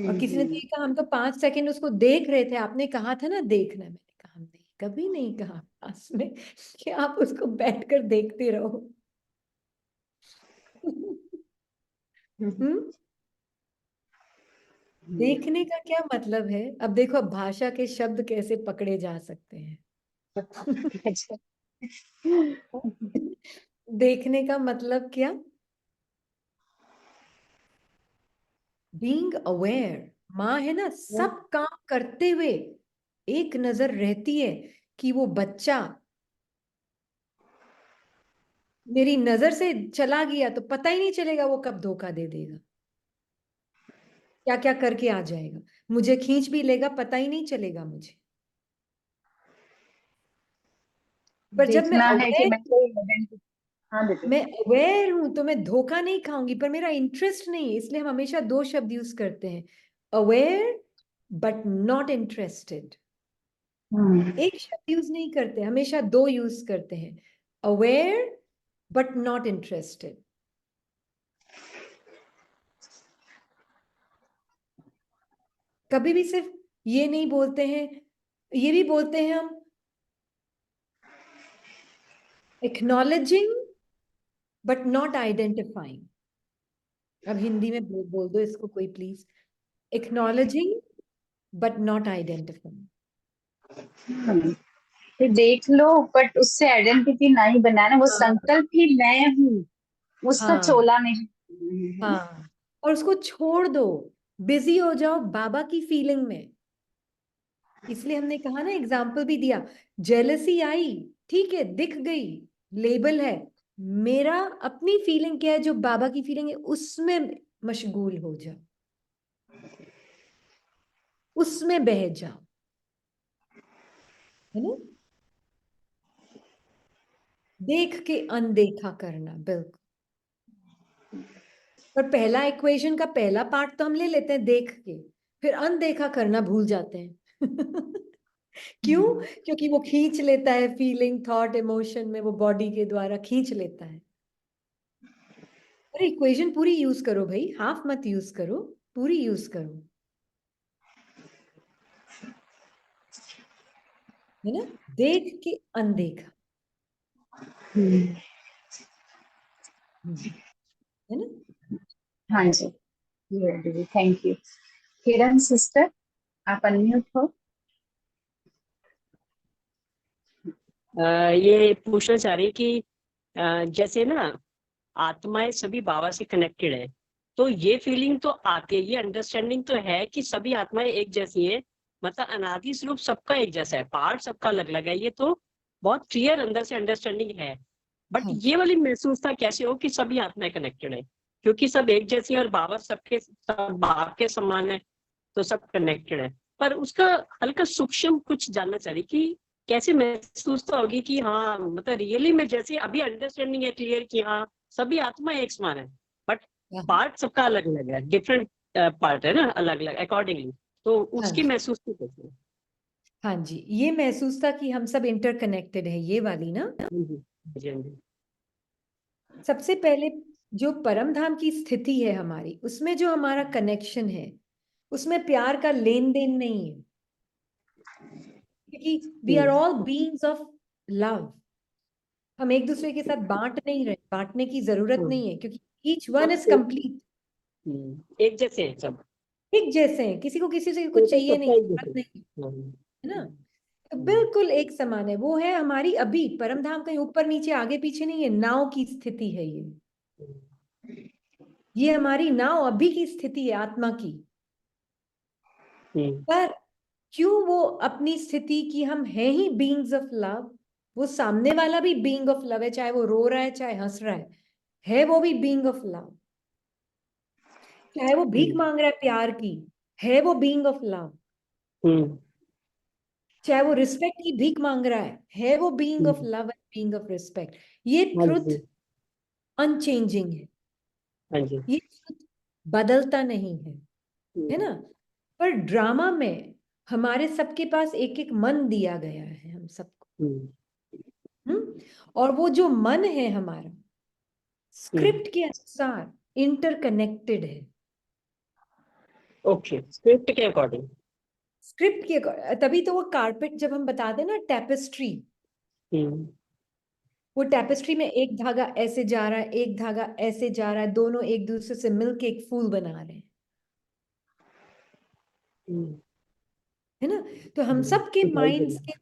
और किसी ने तो ये कहा, हम तो 5 सेकंड उसको देख रहे थे, आपने कहा था ना देखना है। मैंने कहा, हमने कभी नहीं कहा क्लास में कि आप उसको बैठकर देखते रहो। हम्म। देखने का क्या मतलब है? अब देखो, अब भाषा के शब्द कैसे पकड़े जा सकते हैं। देखने का मतलब क्या? Being aware. माँ है ना, सब काम करते हुए एक नजर रहती है कि वो बच्चा मेरी नजर से चला गया तो पता ही नहीं चलेगा वो कब धोखा दे देगा, क्या क्या करके आ जाएगा, मुझे खींच भी लेगा, पता ही नहीं चलेगा मुझे। पर जब देखना है कि मैं कोई आइडेंटिटी। हाँ दीदी। मैं अवेयर हूं तो मैं धोखा नहीं खाऊंगी, पर मेरा इंटरेस्ट नहीं है, इसलिए हम हमेशा दो शब्द यूज करते हैं, अवेयर बट नॉट इंटरेस्टेड। एक शब्द यूज नहीं करते, हमेशा दो यूज करते हैं, अवेयर बट नॉट इंटरेस्टेड। कभी भी सिर्फ ये नहीं बोलते हैं, ये भी बोलते हैं हम, एक्नॉलेजिंग बट नॉट आइडेंटिफाइंग। अब हिंदी में बोल दो इसको कोई please, acknowledging but not identifying. फिर देख लो बट उससे आइडेंटिटी नहीं बनाना, वो हाँ संकल्प ही मैं हूँ, उसका हाँ चोला नहीं। हाँ, और उसको छोड़ दो, बिजी हो जाओ बाबा की फीलिंग में। इसलिए हमने कहा ना, एग्जाम्पल भी दिया, जेलसी आई, ठीक है, दिख गई, लेबल है, मेरा अपनी फीलिंग क्या है, जो बाबा की फीलिंग है उसमें मशगूल हो जाओ, उसमें बह जाओ। है ना? देख के अनदेखा करना, बिल्कुल। पर पहला इक्वेशन का पहला पार्ट तो हम ले लेते हैं देख के, फिर अनदेखा करना भूल जाते हैं। क्यों? क्योंकि वो खींच लेता है, फीलिंग, थॉट, इमोशन में वो बॉडी के द्वारा खींच लेता है। अरे इक्वेशन पूरी यूज करो भाई, हाफ मत यूज करो, पूरी यूज करो, है ना? देख के अनदेखा, है ना? हाँ जी, थैंक यू। किरण सिस्टर, आप अनम्यूट हो। ये पूछना चाह रही कि जैसे ना आत्माएं सभी बाबा से कनेक्टेड है, तो ये फीलिंग तो आती है, ये अंडरस्टैंडिंग तो है कि सभी आत्माएं एक जैसी है, मतलब अनादि स्वरूप सबका एक जैसा है, पार्ट सबका अलग अलग है, ये तो बहुत क्लियर अंदर से अंडरस्टैंडिंग है। बट हाँ। ये वाली महसूसता कैसे हो कि सभी आत्माएं कनेक्टेड है, क्योंकि सब एक जैसी है और बाबा सबके सब बाप के समान है, तो सब कनेक्टेड है। पर उसका हल्का सूक्ष्म कुछ जानना चाह रही कि कैसे महसूस तो होगी कि हाँ मतलब रियली में जैसे अभी अंडरस्टैंडिंग है क्लियर कि हाँ सभी आत्मा एक समान है, बट पार्ट सबका अलग अलग है, डिफरेंट पार्ट है ना, अलग अलग अकॉर्डिंगली, तो उसकी हाँ महसूस तो कैसे? हाँ जी, ये महसूस था कि हम सब इंटरकनेक्टेड है, ये वाली ना। जी जी जी। सबसे पहले जो परम धाम की स्थिति है हमारी, उसमें जो हमारा कनेक्शन है, उसमें प्यार का लेन देन नहीं है, क्योंकि we are all beings of love. हम एक दूसरे के साथ बांट नहीं रहे, बांटने की जरूरत नहीं है, क्योंकि ईच वन इज कंप्लीट। एक जैसे हैं सब, एक जैसे हैं, किसी को किसी से कुछ टोटल चाहिए नहीं, सबका एक जरूरत जैसे। नहीं, है ना? तो बिल्कुल एक समान है। वो है हमारी अभी परम धाम, कहीं ऊपर नीचे आगे पीछे नहीं है, नाव की स्थिति है ये हमारी नाव अभी की स्थिति है आत्मा की। पर क्यों वो अपनी स्थिति की, हम हैं ही बीइंग्स ऑफ लव, वो सामने वाला भी बीइंग ऑफ लव है, चाहे वो रो रहा है चाहे हंस रहा है वो भी बीइंग ऑफ लव। चाहे वो भीख मांग रहा है प्यार की, है वो बीइंग ऑफ लव। चाहे वो रिस्पेक्ट की भीख मांग रहा है वो being of love and being of respect. ये हाँ ट्रुथ जी अनचेंजिंग है, हाँ जी। ये ट्रुथ बदलता नहीं है ना? पर ड्रामा में हमारे सबके पास एक एक मन दिया गया है हम सबको। और वो जो मन है हमारा, स्क्रिप्ट के अनुसार इंटरकनेक्टेड है। ओके, स्क्रिप्ट के अकॉर्डिंग। स्क्रिप्ट के तभी तो वो कारपेट जब हम बताते हैं ना, टेपेस्ट्री, वो टेपेस्ट्री में एक धागा ऐसे जा रहा है, एक धागा ऐसे जा रहा है, दोनों एक दूसरे से मिलके एक फूल बना रहे हैं, है ना? तो हम सब के माइंड्स के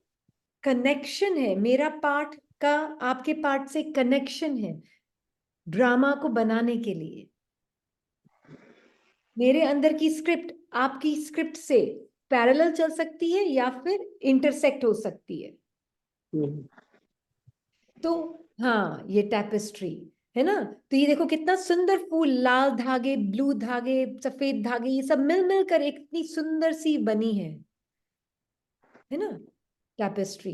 कनेक्शन है, मेरा पार्ट का आपके पार्ट से कनेक्शन है ड्रामा को बनाने के लिए। मेरे अंदर की स्क्रिप्ट आपकी स्क्रिप्ट से पैरेलल चल सकती है या फिर इंटरसेक्ट हो सकती है। तो हाँ, ये टैपेस्ट्री है ना। तो ये देखो कितना सुंदर फूल, लाल धागे, ब्लू धागे, सफेद धागे, ये सब मिल मिलकर एक इतनी सुंदर सी बनी है ना टैपेस्ट्री।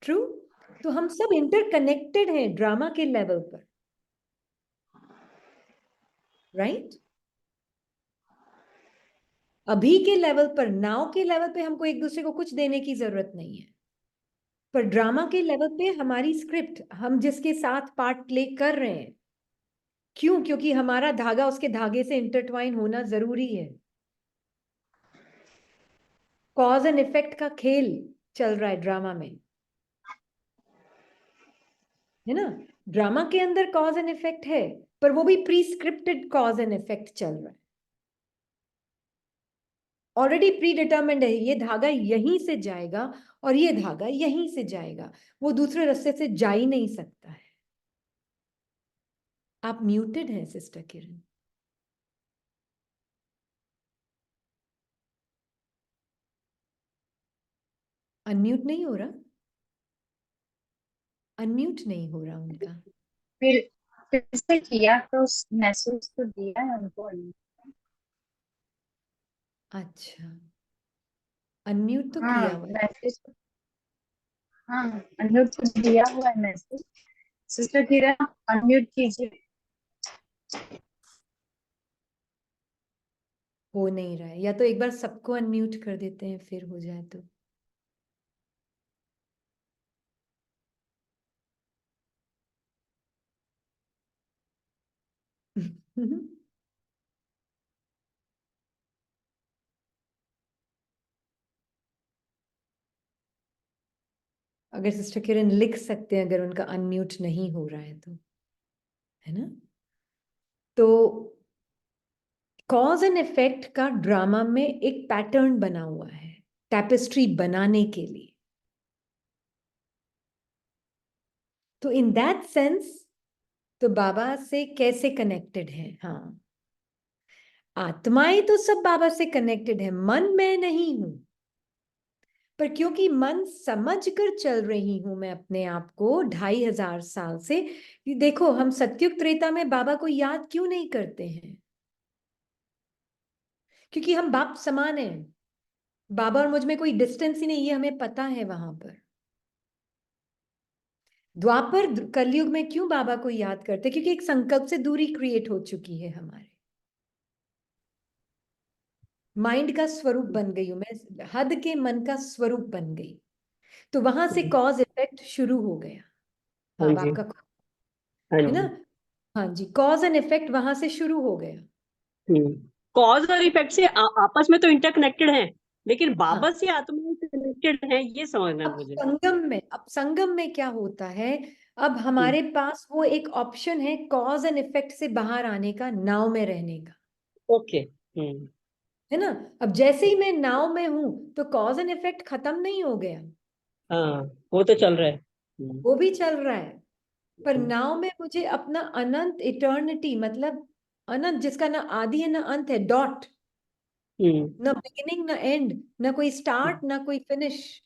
ट्रू। तो हम सब इंटरकनेक्टेड हैं ड्रामा के लेवल पर, राइट? अभी के लेवल पर, नाव के लेवल पे हमको एक दूसरे को कुछ देने की जरूरत नहीं है, पर ड्रामा के लेवल पे हमारी स्क्रिप्ट, हम जिसके साथ पार्ट प्ले कर रहे हैं, क्यों? क्योंकि हमारा धागा उसके धागे से इंटरट्वाइन होना जरूरी है। कॉज एंड इफेक्ट का खेल चल रहा है ड्रामा में, है ना? ड्रामा के अंदर कॉज एंड इफेक्ट है, पर वो भी pre scripted cause and effect चल रहा है, ऑलरेडी प्री डिटर्मिन्ड है। ये धागा यहीं से जाएगा और ये धागा यहीं से जाएगा, वो दूसरे रास्ते से जा ही नहीं सकता है। आप म्यूटेड हैं सिस्टर किरण। अनम्यूट नहीं हो रहा, अनम्यूट नहीं हो रहा उनका। फिर से किया तो महसूस तो दिया है उनको। अच्छा, अनम्यूट तो हाँ किया हुआ है। मैसेज, हाँ अनम्यूट तो दिया हुआ है मैसेज। सिस्टर किरण अनम्यूट कीजिए। हो नहीं रहा है, या तो एक बार सबको अनम्यूट कर देते हैं फिर हो जाए तो। अगर सिस्टर किरण लिख सकते हैं अगर उनका अनम्यूट नहीं हो रहा है तो, है ना। तो कॉज एंड इफेक्ट का ड्रामा में एक पैटर्न बना हुआ है टैपेस्ट्री बनाने के लिए। तो इन दैट सेंस तो बाबा से कैसे कनेक्टेड है? हाँ, आत्माएं तो सब बाबा से कनेक्टेड है, मन मैं नहीं हूं। पर क्योंकि मन समझ कर चल रही हूं मैं अपने आप को 2500 साल से, कि देखो हम सतयुग त्रेता में बाबा को याद क्यों नहीं करते हैं? क्योंकि हम बाप समान हैं, बाबा और मुझ में कोई डिस्टेंस ही नहीं, ये हमें पता है। वहां पर द्वापर कलयुग में क्यों बाबा को याद करते? क्योंकि एक संकल्प से दूरी क्रिएट हो चुकी है, हमारे माइंड का स्वरूप बन गई हूं मैं, हद के मन का स्वरूप बन गई। तो वहां से कॉज इफेक्ट शुरू हो गया। हाँ हाँ, जी, आपका हाँ है ना। जी। हाँ जी, कॉज एंड इफेक्ट वहां से शुरू हो गया। कॉज और इफेक्ट से आपस में तो इंटरकनेक्टेड हैं, लेकिन हाँ, बाबा से आत्मा कनेक्टेड है, ये समझना है मुझे। अब संगम में क्या होता है? अब हम्म, हमारे पास वो एक ऑप्शन है कॉज एंड इफेक्ट से बाहर आने का, नाव में रहने का, ओके। हम्म, है ना। अब जैसे ही मैं नाव में हूं तो कॉज एंड इफेक्ट खत्म नहीं हो गया, हाँ, वो तो चल रहा है। वो भी चल रहा है। पर हम्म, नाव में मुझे अपना अनंत इटर्निटी, मतलब अनंत जिसका ना आदि है ना अंत है, डॉट, हम्म, ना बिगिनिंग ना एंड, ना कोई स्टार्ट ना कोई फिनिश,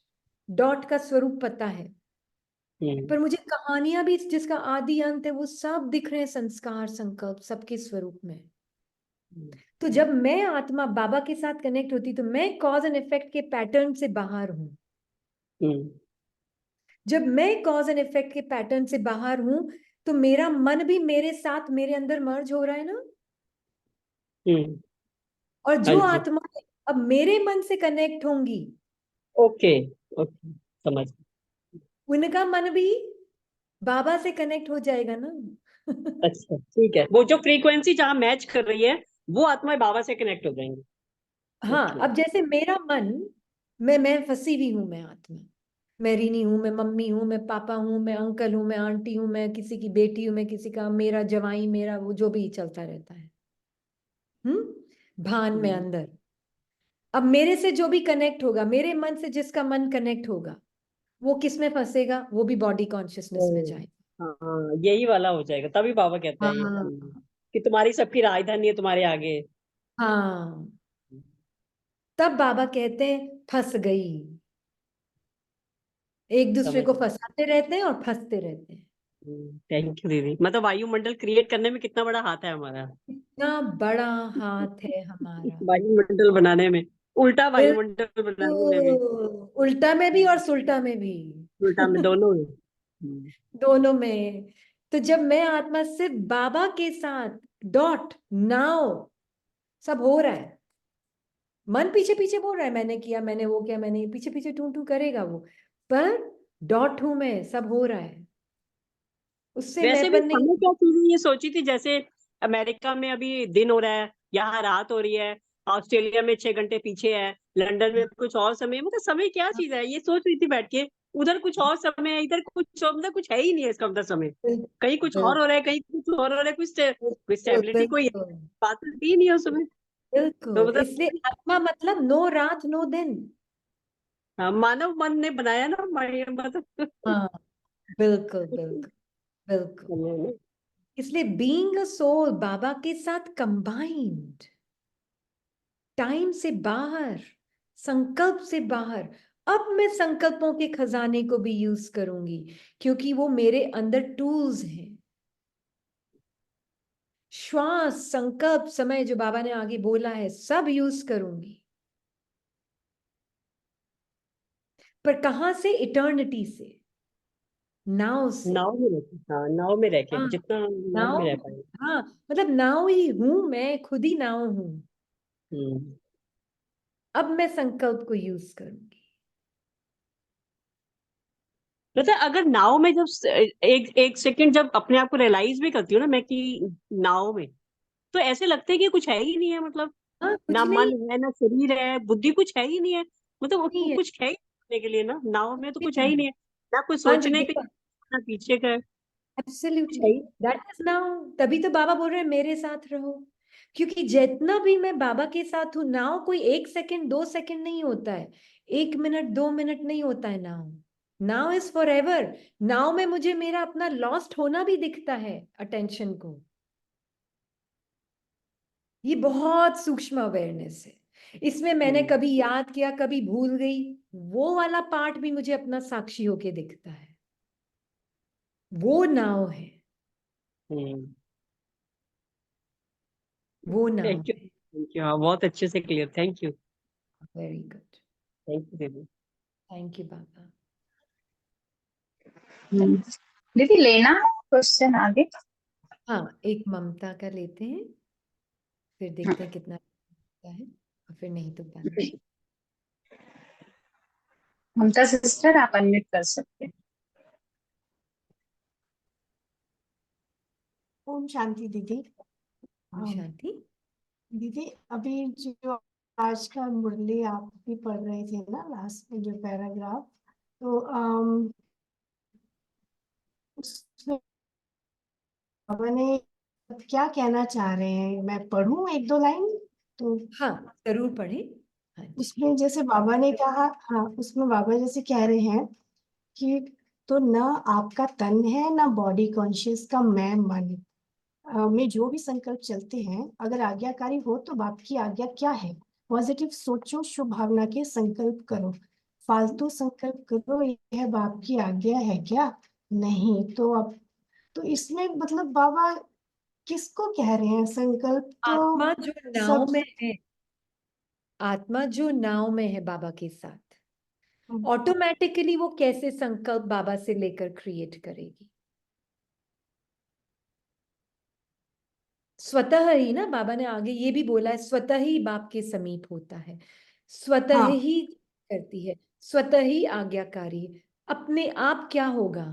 डॉट का स्वरूप पता है। हम्म, पर मुझे कहानियां भी जिसका आदि अंत है वो सब दिख रहे हैं, संस्कार संकल्प सबके स्वरूप में। तो जब मैं आत्मा बाबा के साथ कनेक्ट होती तो मैं कॉज एंड इफेक्ट के पैटर्न से बाहर हूं। हम्म, जब मैं कॉज एंड इफेक्ट के पैटर्न से बाहर हूं तो मेरा मन भी मेरे साथ मेरे अंदर मर्ज हो रहा है ना। हम्म, और हाँ जो जी, आत्मा अब मेरे मन से कनेक्ट होंगी, ओके, ओके, समझ। उनका मन भी बाबा से कनेक्ट हो जाएगा ना। अच्छा, ठीक है, वो जो फ्रीक्वेंसी जहाँ मैच कर रही है वो आत्मा बाबा से कनेक्ट हो जाएंगी। हाँ, ओके। अब जैसे मेरा मन, मैं फंसी हुई हूं, मैं आत्मा, मैं रीनी हूं, मैं मम्मी हूं, मैं पापा हूं, मैं अंकल हूं, मैं आंटी हूं, मैं किसी की बेटी हूं, मैं किसी का, मेरा जवाई, मेरा वो जो भी चलता रहता है, भान में हम्म, अंदर। अब मेरे से जो भी कनेक्ट होगा, मेरे मन से जिसका मन कनेक्ट होगा, वो किस में फंसेगा? वो भी बॉडी कॉन्शियसनेस में ओ, जाएगा। हाँ, यही वाला हो जाएगा, तभी बाबा कहते हैं ये हाँ, कि तुम्हारी सबकी राजधानी है तुम्हारे आगे। हाँ, तब बाबा कहते हैं फंस गई। एक दूसरे समझ। को फंसाते रहते हैं और फंसते रहते हैं। थैंक यू दीदी, मतलब वायुमंडल क्रिएट करने में कितना बड़ा हाथ है हमारा। इतना बड़ा हाथ है हमारा, वायुमंडल बनाने में, उल्टा वायुमंडल बनाने में भी, बिल्कुल, उल्टा में भी और सुल्टा में भी। उल्टा में, दोनों में। दोनों में। तो जब मैं आत्मा सिर्फ बाबा के साथ, डॉट, नाउ, सब हो रहा है, मन पीछे पीछे बोल रहा है मैंने किया, मैंने वो किया, मैंने पीछे पीछे टू टू करेगा वो, पर डॉट हूं मैं, सब हो रहा है, उससे वैसे मैं भी बनने। हमें क्या चीजें ये सोची थी, जैसे अमेरिका में अभी दिन हो रहा है, यहाँ रात हो रही है, ऑस्ट्रेलिया में 6 घंटे पीछे है, लंदन में कुछ और समय, मतलब समय क्या चीज है, ये सोच रही थी बैठ के। उधर कुछ और समय है, इधर कुछ और, मतलब कुछ है ही नहीं है इसका मतलब समय। कहीं कुछ बिल्कुल, और हो रहा है, कहीं कुछ और हो रहा है, कोई बिल्कुल, स्टेबिलिटी, कोई बिल्कुल, बात ही नहीं है उसमें। तो बिल्कुल, इसलिए मतलब आत्मा मतलब नो रात नो दिन। हाँ, मानव मन ने बनाया ना मतलब हाँ, बिल्कुल, बिल्कुल, बिल्कुल। इसलिए बीइंग अ सोल बाबा के साथ कंबाइंड, टाइम से बाहर, संकल्प से बाहर। अब मैं संकल्पों के खजाने को भी यूज करूंगी, क्योंकि वो मेरे अंदर टूल्स हैं। श्वास, संकल्प, समय जो बाबा ने आगे बोला है, सब यूज करूंगी। पर कहां से? इटर्निटी से, नाव से। नाव में रहते, हाँ, नाव में रह के हाँ, जितना नाव में नाव, रह पाए। हाँ, मतलब नाव ही हूं मैं, खुद ही नाव हूं। अब मैं संकल्प को यूज करूंगी। मतलब अगर नाव में जब एक सेकंड जब अपने आप को रियलाइज भी करती हूँ ना मैं कि नाव में, तो ऐसे लगता है कि कुछ है ही नहीं है, मतलब हाँ, कुछ ना मन नहीं है ना शरीर है, बुद्धि कुछ है ही नहीं है, मतलब उसको है। कुछ है ही करने के लिए ना, नाव में तो कुछ कुछ है ही नहीं। नहीं है, ना कुछ हाँ जी, सोचने के देखो, ना पीछे का है, कुछ है absolutely, he. That is now. तभी तो बाबा बोल रहे हैं मेरे साथ रहो, क्योंकि जितना भी मैं बाबा के साथ हूं, नाउ कोई 1 सेकंड 2 सेकंड नहीं होता है, 1 मिनट 2 मिनट नहीं होता है। Now now is for ever. Now में मुझे मेरा अपना लॉस्ट होना भी दिखता है, अटेंशन को। ये बहुत सूक्ष्म अवेयरनेस है। इसमें मैंने कभी याद किया, कभी भूल गई, वो वाला पार्ट भी मुझे अपना साक्षी होके दिखता है। वो नाव है, वो नाव थैंक यू, है। थैंक यू, हाँ बहुत अच्छे से clear, thank you, very good. Thank you दीदी। थैंक यू बाबा। दीदी लेना क्वेश्चन आगे। हाँ, एक ममता का लेते हैं, फिर देखते हैं कितना होता है, और फिर नहीं तो बंद। ममता सिस्टर आप अनम्यूट कर सकते हैं। ओम शांति दीदी। ओम शांति। दीदी अभी जो आज का मुरली आप भी पढ़ रहे थे ना, लास्ट में जो पैराग्राफ, तो उसमें बाबा ने क्या कहना चाह रहे हैं, मैं पढ़ूं एक दो लाइन तो। हाँ, जरूर पढ़े। हाँ जी। उसमें जैसे बाबा ने कहा, हाँ उसमें बाबा जैसे कह रहे हैं कि तो न आपका तन है न बॉडी कॉन्शियस का मैं मन, में जो भी संकल्प चलते हैं अगर आज्ञाकारी हो तो बाप की आज्ञा क्या है। पॉजिटिव सोचो, शुभ भावना के संकल्प करो, फालतू संकल्प करो, यह बाप की आज्ञा है क्या? नहीं तो अब तो इसमें मतलब बाबा किसको कह रहे हैं? संकल्प तो आत्मा जो नाव सब। में है, आत्मा जो नाव में है बाबा के साथ, ऑटोमेटिकली वो कैसे संकल्प बाबा से लेकर क्रिएट करेगी? स्वतः ही ना, बाबा ने आगे ये भी बोला है, स्वतः ही बाप के समीप होता है, स्वतः हाँ ही करती है, स्वतः ही आज्ञाकारी। अपने आप क्या होगा?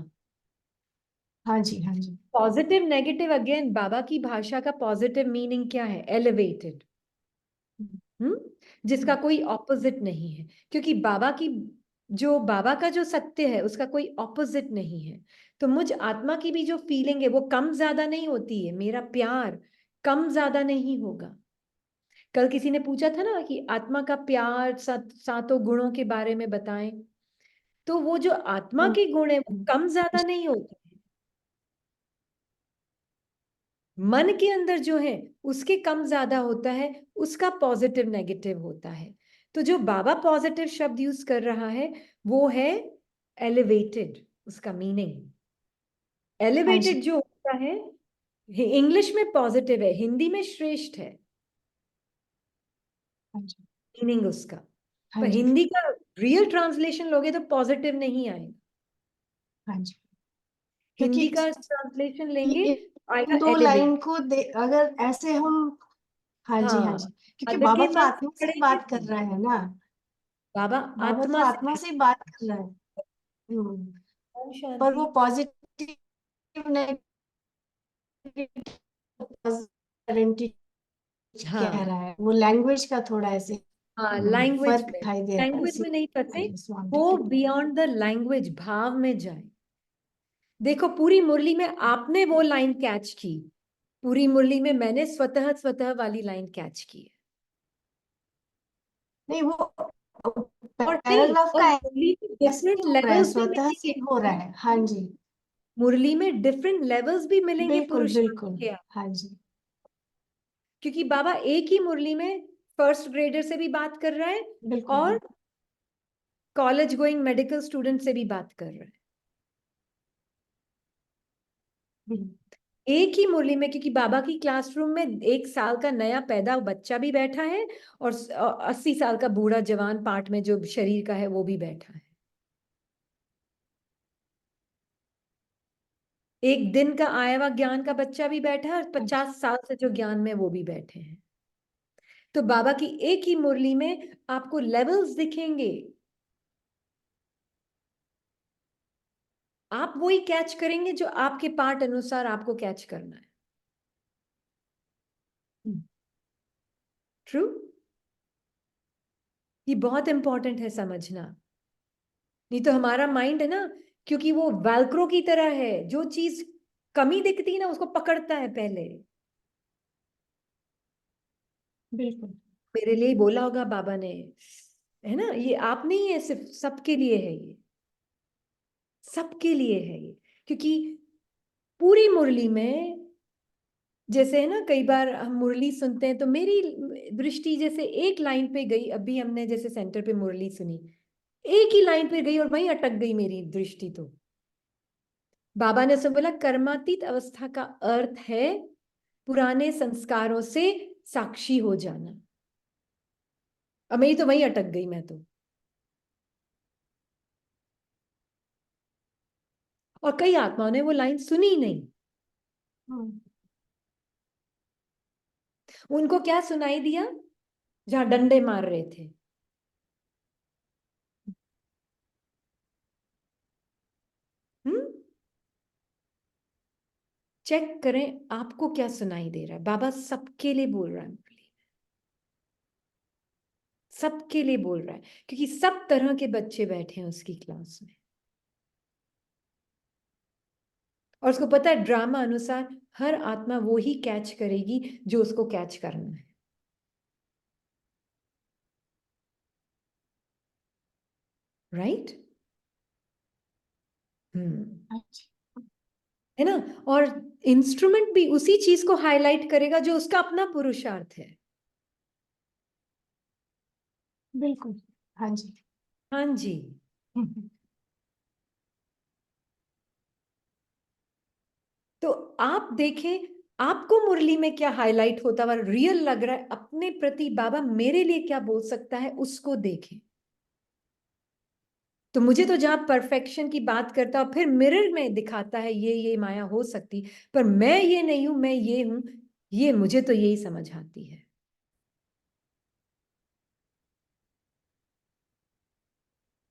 हाँ जी, हाँ जी, पॉजिटिव नेगेटिव, अगेन बाबा की भाषा का पॉजिटिव मीनिंग क्या है? एलिवेटेड। जिसका कोई ऑपोजिट नहीं है, क्योंकि बाबा का जो सत्य है उसका कोई ऑपोजिट नहीं है। तो मुझ आत्मा की भी जो फीलिंग है वो कम ज्यादा नहीं होती है, मेरा प्यार कम ज्यादा नहीं होगा। कल किसी ने पूछा था ना कि आत्मा का प्यार, सातों गुणों के बारे में बताएं, तो वो जो आत्मा के गुण है वो कम ज्यादा नहीं होते। मन के अंदर जो है उसके कम ज्यादा होता है, उसका पॉजिटिव नेगेटिव होता है। तो जो बाबा पॉजिटिव शब्द यूज कर रहा है वो है एलिवेटेड, उसका मीनिंग हाँ जी, एलिवेटेड जो होता है। इंग्लिश में पॉजिटिव है, हिंदी में श्रेष्ठ है हाँ जी, मीनिंग उसका। हाँ पर जी, हिंदी का रियल ट्रांसलेशन लोगे तो पॉजिटिव नहीं आएगा, हाँ जी, हिंदी क्योंकि का ट्रांसलेशन लेंगे तो इन आएगा दो एलिवेट। लाइन को अगर ऐसे हम, हाँ जी, हाँ हाँ, जी, क्योंकि अद बाबा के तो मन से आत्मा से ही पढ़ेंगे बात कर तो रहा है ना। बाबा बाबा तो आत्मा आत्मा से। से ही बात कर रहा है। ओम पर शांति। वो पॉजिटिव नेगेटिव कह हाँ रहा है, वो लैंग्वेज का थोड़ा ऐसे हाँ, लैंग्वेज फर्क में, दिखाई दे रहा है, लैंग्वेज इसी में नहीं फंसे, I just wanted वो to- बियॉन्ड द लैंग्वेज, भाव में जाए। देखो पूरी मुरली में आपने वो लाइन कैच की, पूरी मुरली में मैंने स्वतः स्वतः वाली लाइन कैच की है। नहीं वो और नहीं, पैराग्राफ और का मुरली में ऐसे डिफरेंट हो रहा है, लेवल्स भी स्वतः से मिलेंगे, ही हो रहा है। हाँ जी, मुरली में डिफरेंट लेवल्स भी मिलेंगे बिल्कुल पुरुषार्थ बिल्कुल, के आप। हाँ जी, क्योंकि बाबा एक ही मुरली में फर्स्ट ग्रेडर से भी बात कर रहा है बिल्कुल और कॉलेज गोइंग मेडिकल स्टूडेंट से भी बात कर रहा है, बिल्कुल। एक ही मुरली में। क्योंकि बाबा की क्लासरूम में 1 साल का नया पैदा बच्चा भी बैठा है और 80 साल का बूढ़ा जवान पार्ट में जो शरीर का है वो भी बैठा है। एक दिन का आया हुआ ज्ञान का बच्चा भी बैठा है और 50 साल से जो ज्ञान में वो भी बैठे हैं। तो बाबा की एक ही मुरली में आपको लेवल्स दिखेंगे, आप वही कैच करेंगे जो आपके पार्ट अनुसार आपको कैच करना है। ट्रू, ये बहुत इंपॉर्टेंट है समझना। नहीं तो हमारा माइंड है ना, क्योंकि वो वेल्क्रो की तरह है, जो चीज कमी दिखती है ना उसको पकड़ता है पहले। बिल्कुल। मेरे लिए बोला होगा बाबा ने, है ना, ये आप नहीं है, सिर्फ सबके लिए है, ये सबके लिए है ये। क्योंकि पूरी मुरली में जैसे है ना, कई बार हम मुरली सुनते हैं तो मेरी दृष्टि जैसे एक लाइन पे गई, अभी हमने जैसे सेंटर पे मुरली सुनी, एक ही लाइन पे गई और वहीं अटक गई मेरी दृष्टि। तो बाबा ने सब बोला कर्मातीत अवस्था का अर्थ है पुराने संस्कारों से साक्षी हो जाना। अब मेरी तो वहीं अटक गई मैं तो। और कई आत्माओं ने वो लाइन सुनी नहीं। उनको क्या सुनाई दिया? जहां डंडे मार रहे थे। चेक करें आपको क्या सुनाई दे रहा है। बाबा सबके लिए बोल रहा है, सबके लिए बोल रहा है, क्योंकि सब तरह के बच्चे बैठे हैं उसकी क्लास में। और उसको पता है ड्रामा अनुसार हर आत्मा वो ही कैच करेगी जो उसको कैच करना है। राइट? है ना। और इंस्ट्रूमेंट भी उसी चीज को हाईलाइट करेगा जो उसका अपना पुरुषार्थ है। बिल्कुल। हाँ जी। हाँ जी। तो आप देखें आपको मुरली में क्या हाईलाइट होता हुआ रियल लग रहा है, अपने प्रति बाबा मेरे लिए क्या बोल सकता है उसको देखें। तो मुझे तो जहां परफेक्शन की बात करता और फिर मिरर में दिखाता है ये माया हो सकती, पर मैं ये नहीं हूं, मैं ये हूं, ये मुझे तो यही समझ आती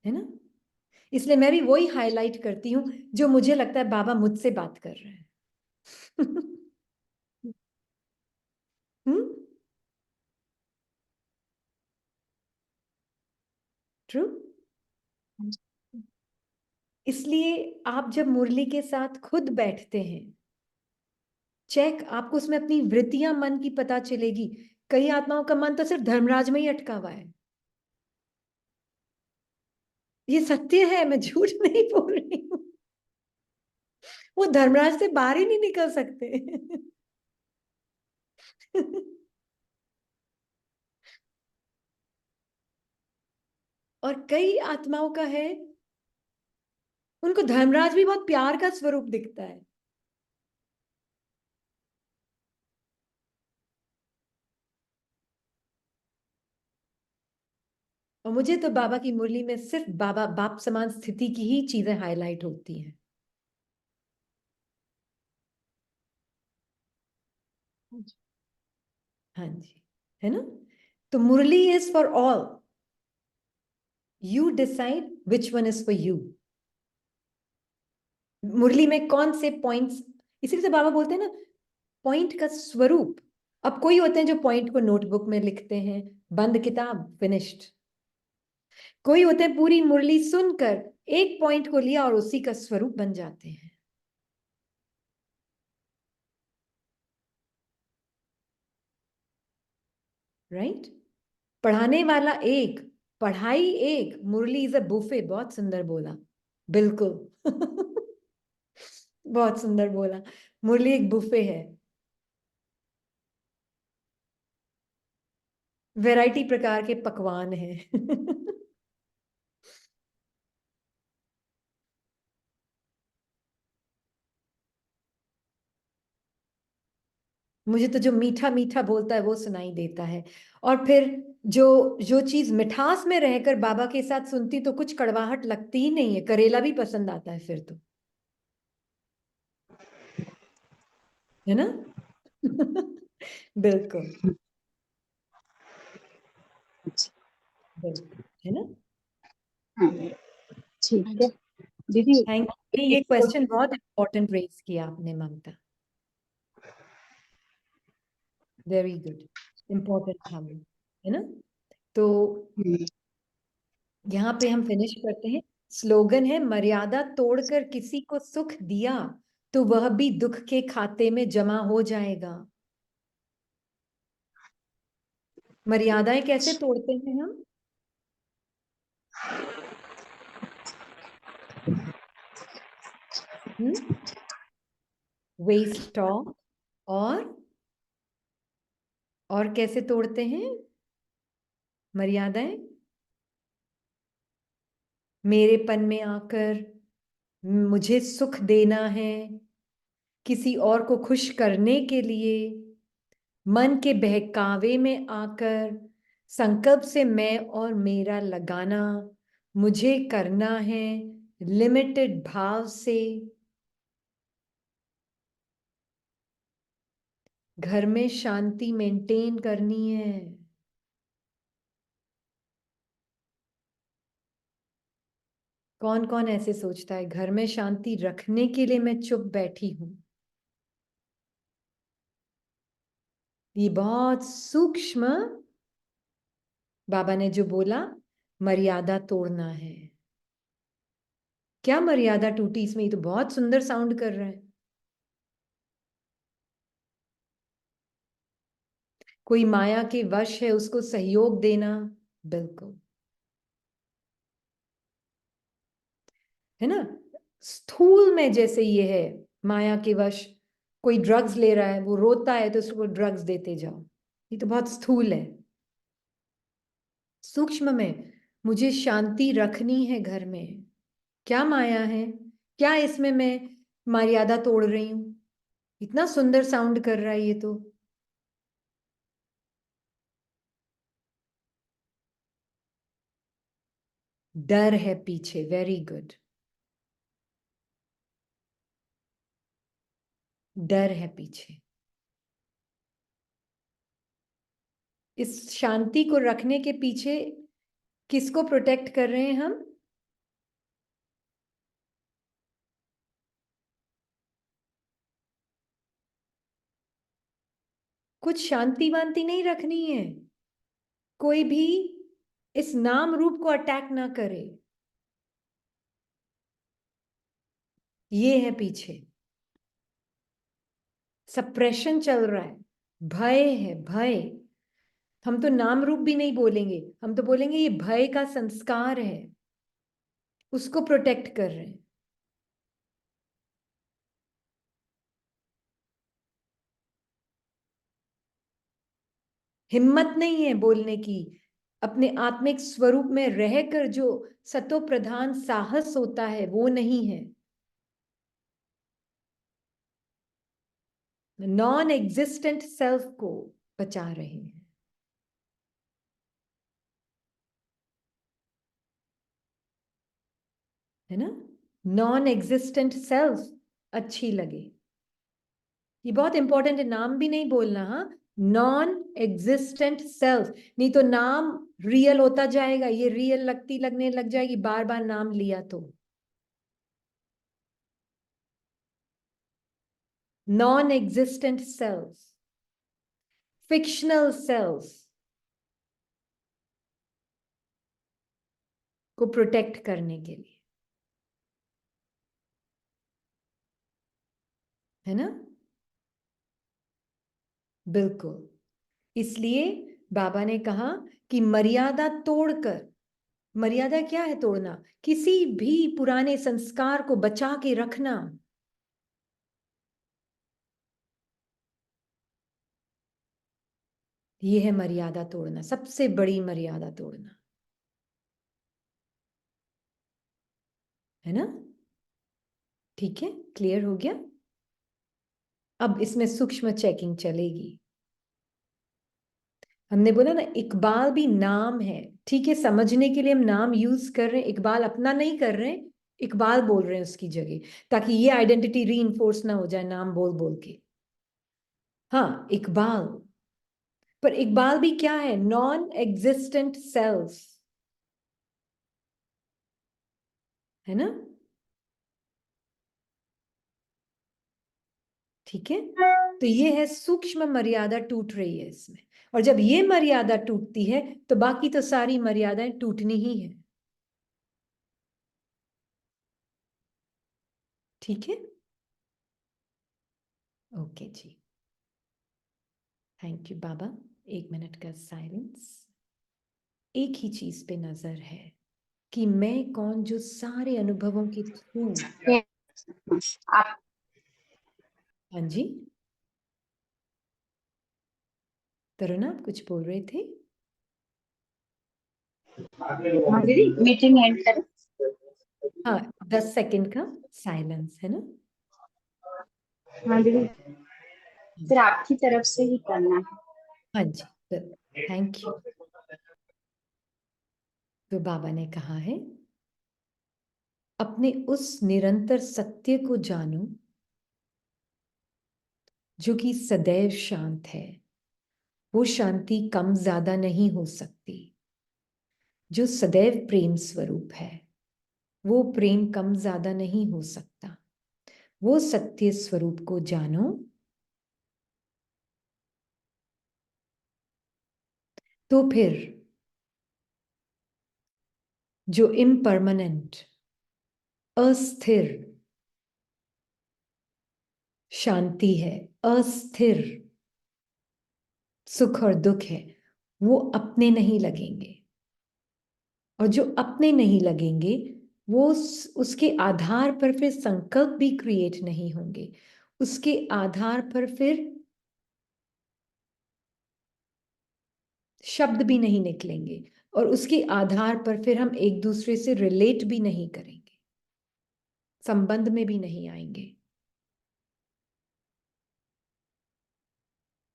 है ना। इसलिए मैं भी वही हाईलाइट करती हूँ जो मुझे लगता है बाबा मुझसे बात कर रहे हैं। हम्म। ट्रू। इसलिए आप जब मुरली के साथ खुद बैठते हैं, चेक आपको उसमें अपनी वृत्तियां मन की पता चलेगी। कई आत्माओं का मन तो सिर्फ धर्मराज में ही अटका हुआ है। ये सत्य है, मैं झूठ नहीं बोल रही हूँ। वो धर्मराज से बाहर ही नहीं निकल सकते। और कई आत्माओं का है, उनको धर्मराज भी बहुत प्यार का स्वरूप दिखता है। और मुझे तो बाबा की मुरली में सिर्फ बाबा बाप समान स्थिति की ही चीजें हाईलाइट होती हैं। हाँ जी, है ना। तो Murli is for all, you decide which one is for you. Murli में कौन से पॉइंट्स, इसीलिए तो बाबा बोलते हैं ना पॉइंट का स्वरूप। अब कोई होते हैं जो पॉइंट को नोटबुक में लिखते हैं, बंद किताब फिनिश्ड। कोई होते हैं पूरी मुरली सुनकर एक पॉइंट को लिया और उसी का स्वरूप बन जाते हैं। राइट? पढ़ाने वाला एक, पढ़ाई एक, मुरली इज अ बुफे। बहुत सुंदर बोला, बिल्कुल। बहुत सुंदर बोला, मुरली एक बुफे है, वैरायटी प्रकार के पकवान हैं। मुझे तो जो मीठा मीठा बोलता है वो सुनाई देता है। और फिर जो जो चीज मिठास में रहकर बाबा के साथ सुनती तो कुछ कड़वाहट लगती ही नहीं है, करेला भी पसंद आता है फिर तो, है ना। बिल्कुल। बिल्कुल, है ना? हाँ, ठीक है दीदी। Thank you. ये एक क्वेश्चन बहुत इम्पोर्टेंट रेज किया आपने ममता, वेरी गुड, इम्पोर्टेंट था वो, है ना? तो यहाँ पे हम फिनिश करते हैं। स्लोगन है, मर्यादा तोड़कर किसी को सुख दिया तो वह भी दुख के खाते में जमा हो जाएगा। मर्यादाएं कैसे तोड़ते हैं हम? वेस्ट टॉक, और कैसे तोड़ते हैं मर्यादाएं? मेरेपन में आकर मुझे सुख देना है, किसी और को खुश करने के लिए, मन के बहकावे में आकर संकल्प से मैं और मेरा लगाना, मुझे करना है लिमिटेड भाव से। घर में शांति मेंटेन करनी है। कौन कौन ऐसे सोचता है, घर में शांति रखने के लिए मैं चुप बैठी हूं? ये बहुत सूक्ष्म, बाबा ने जो बोला मर्यादा तोड़ना है। क्या मर्यादा टूटी इसमें? ये तो बहुत सुंदर साउंड कर रहा है। कोई माया के वश है, उसको सहयोग देना, बिल्कुल, है ना? स्थूल में जैसे ये है माया के वश, कोई ड्रग्स ले रहा है, वो रोता है तो उसको ड्रग्स देते जाओ, ये तो बहुत स्थूल है। सूक्ष्म में मुझे शांति रखनी है घर में, क्या माया है, क्या इसमें मैं मर्यादा तोड़ रही हूं? इतना सुंदर साउंड कर रहा है ये तो। डर है पीछे, वेरी गुड, डर है पीछे। इस शांति को रखने के पीछे किसको प्रोटेक्ट कर रहे हैं हम? कुछ शांति वांति नहीं रखनी है, कोई भी इस नाम रूप को अटैक ना करे, ये है पीछे। सप्रेशन चल रहा है, भय है, भय। हम तो नाम रूप भी नहीं बोलेंगे, हम तो बोलेंगे ये भय का संस्कार है, उसको प्रोटेक्ट कर रहे हैं। हिम्मत नहीं है बोलने की, अपने आत्मिक स्वरूप में रहकर जो सतो प्रधान साहस होता है वो नहीं है। नॉन एग्जिस्टेंट सेल्फ को बचा रहे हैं, है ना? नॉन एग्जिस्टेंट सेल्फ अच्छी लगे, ये बहुत इंपॉर्टेंट है, नाम भी नहीं बोलना। हाँ, नॉन एग्जिस्टेंट सेल्फ, नहीं तो नाम रियल होता जाएगा, ये रियल लगने लग जाएगी बार बार नाम लिया तो। Non existent self, fictional self को प्रोटेक्ट करने के लिए, है ना? बिल्कुल, इसलिए बाबा ने कहा कि मर्यादा तोड़कर, मर्यादा क्या है तोड़ना? किसी भी पुराने संस्कार को बचा के रखना, ये है मर्यादा तोड़ना, सबसे बड़ी मर्यादा तोड़ना, है ना? ठीक है, क्लियर हो गया? अब इसमें सूक्ष्म चेकिंग चलेगी। हमने बोला ना, इकबाल भी नाम है, ठीक है, समझने के लिए हम नाम यूज कर रहे हैं, इकबाल अपना नहीं कर रहे हैं, इकबाल बोल रहे हैं उसकी जगह, ताकि ये आइडेंटिटी रीइंफोर्स ना हो जाए नाम बोल बोल के। हाँ, इकबाल, पर इकबाल भी क्या है? नॉन एग्जिस्टेंट सेल्फ, है ना? ठीक है, तो ये है सूक्ष्म मर्यादा टूट रही है इसमें, और जब ये मर्यादा टूटती है तो बाकी तो सारी मर्यादाएं टूटनी ही है। ठीक है, ओके जी, थैंक यू बाबा। 1 मिनट का साइलेंस। एक ही चीज पे नजर है कि मैं कौन, जो सारे अनुभवों के थ्रू। आप हाँ जी, तरुणा आप कुछ बोल रहे थे? हाँ दीदी, मीटिंग एंड करें। हाँ, 10 सेकंड का साइलेंस है ना? हाँ दीदी, फिर आपकी तरफ से ही करना है। हाँ जी, थैंक यू। तो बाबा ने कहा है, अपने उस निरंतर सत्य को जानो जो कि सदैव शांत है। वो शांति कम ज्यादा नहीं हो सकती। जो सदैव प्रेम स्वरूप है, वो प्रेम कम ज्यादा नहीं हो सकता। वो सत्य स्वरूप को जानो, तो फिर जो इम्परमानेंट, अस्थिर शांति है, अस्थिर सुख और दुख है, वो अपने नहीं लगेंगे। और जो अपने नहीं लगेंगे, वो उसके आधार पर फिर संकल्प भी क्रिएट नहीं होंगे। उसके आधार पर फिर शब्द भी नहीं निकलेंगे, और उसके आधार पर फिर हम एक दूसरे से रिलेट भी नहीं करेंगे, संबंध में भी नहीं आएंगे।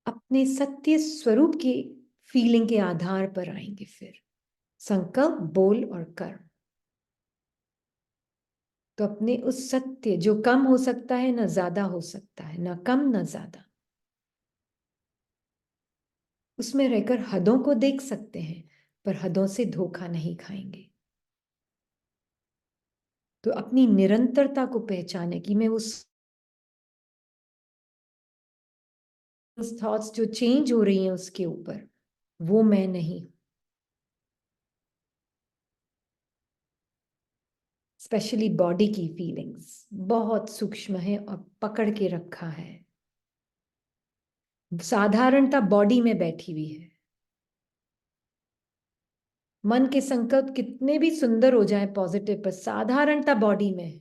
अपने सत्य स्वरूप की फीलिंग के आधार पर आएंगे फिर संकल्प, बोल और कर्म। तो अपने उस सत्य जो कम हो सकता है, ना ज्यादा हो सकता है, ना कम ना ज्यादा, उसमें रहकर हदों को देख सकते हैं, पर हदों से धोखा नहीं खाएंगे। तो अपनी निरंतरता को पहचाने कि मैं उस थॉट्स जो चेंज हो रही हैं उसके ऊपर, वो मैं नहीं। स्पेशली बॉडी की फीलिंग्स बहुत सूक्ष्म है और पकड़ के रखा है। साधारणता बॉडी में बैठी हुई है। मन के संकल्प कितने भी सुंदर हो जाए पॉजिटिव, पर साधारणता बॉडी में है।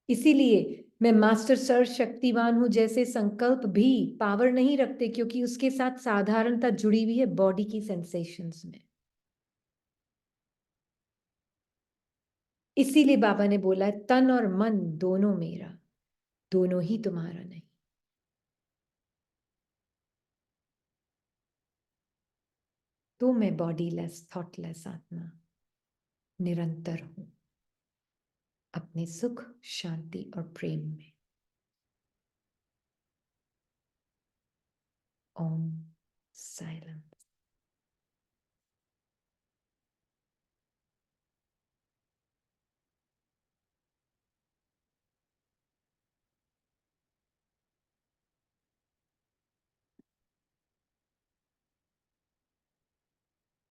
इसीलिए मैं मास्टर सर्व शक्तिवान हूं जैसे संकल्प भी पावर नहीं रखते, क्योंकि उसके साथ साधारणता जुड़ी हुई है बॉडी की सेंसेशंस में। इसीलिए बाबा ने बोला है, तन और मन दोनों मेरा, दोनों ही तुम्हारा नहीं। तो मैं बॉडीलेस थॉटलेस आत्मा निरंतर हूं अपने सुख, शांति और प्रेम में। ओम साइलेंस।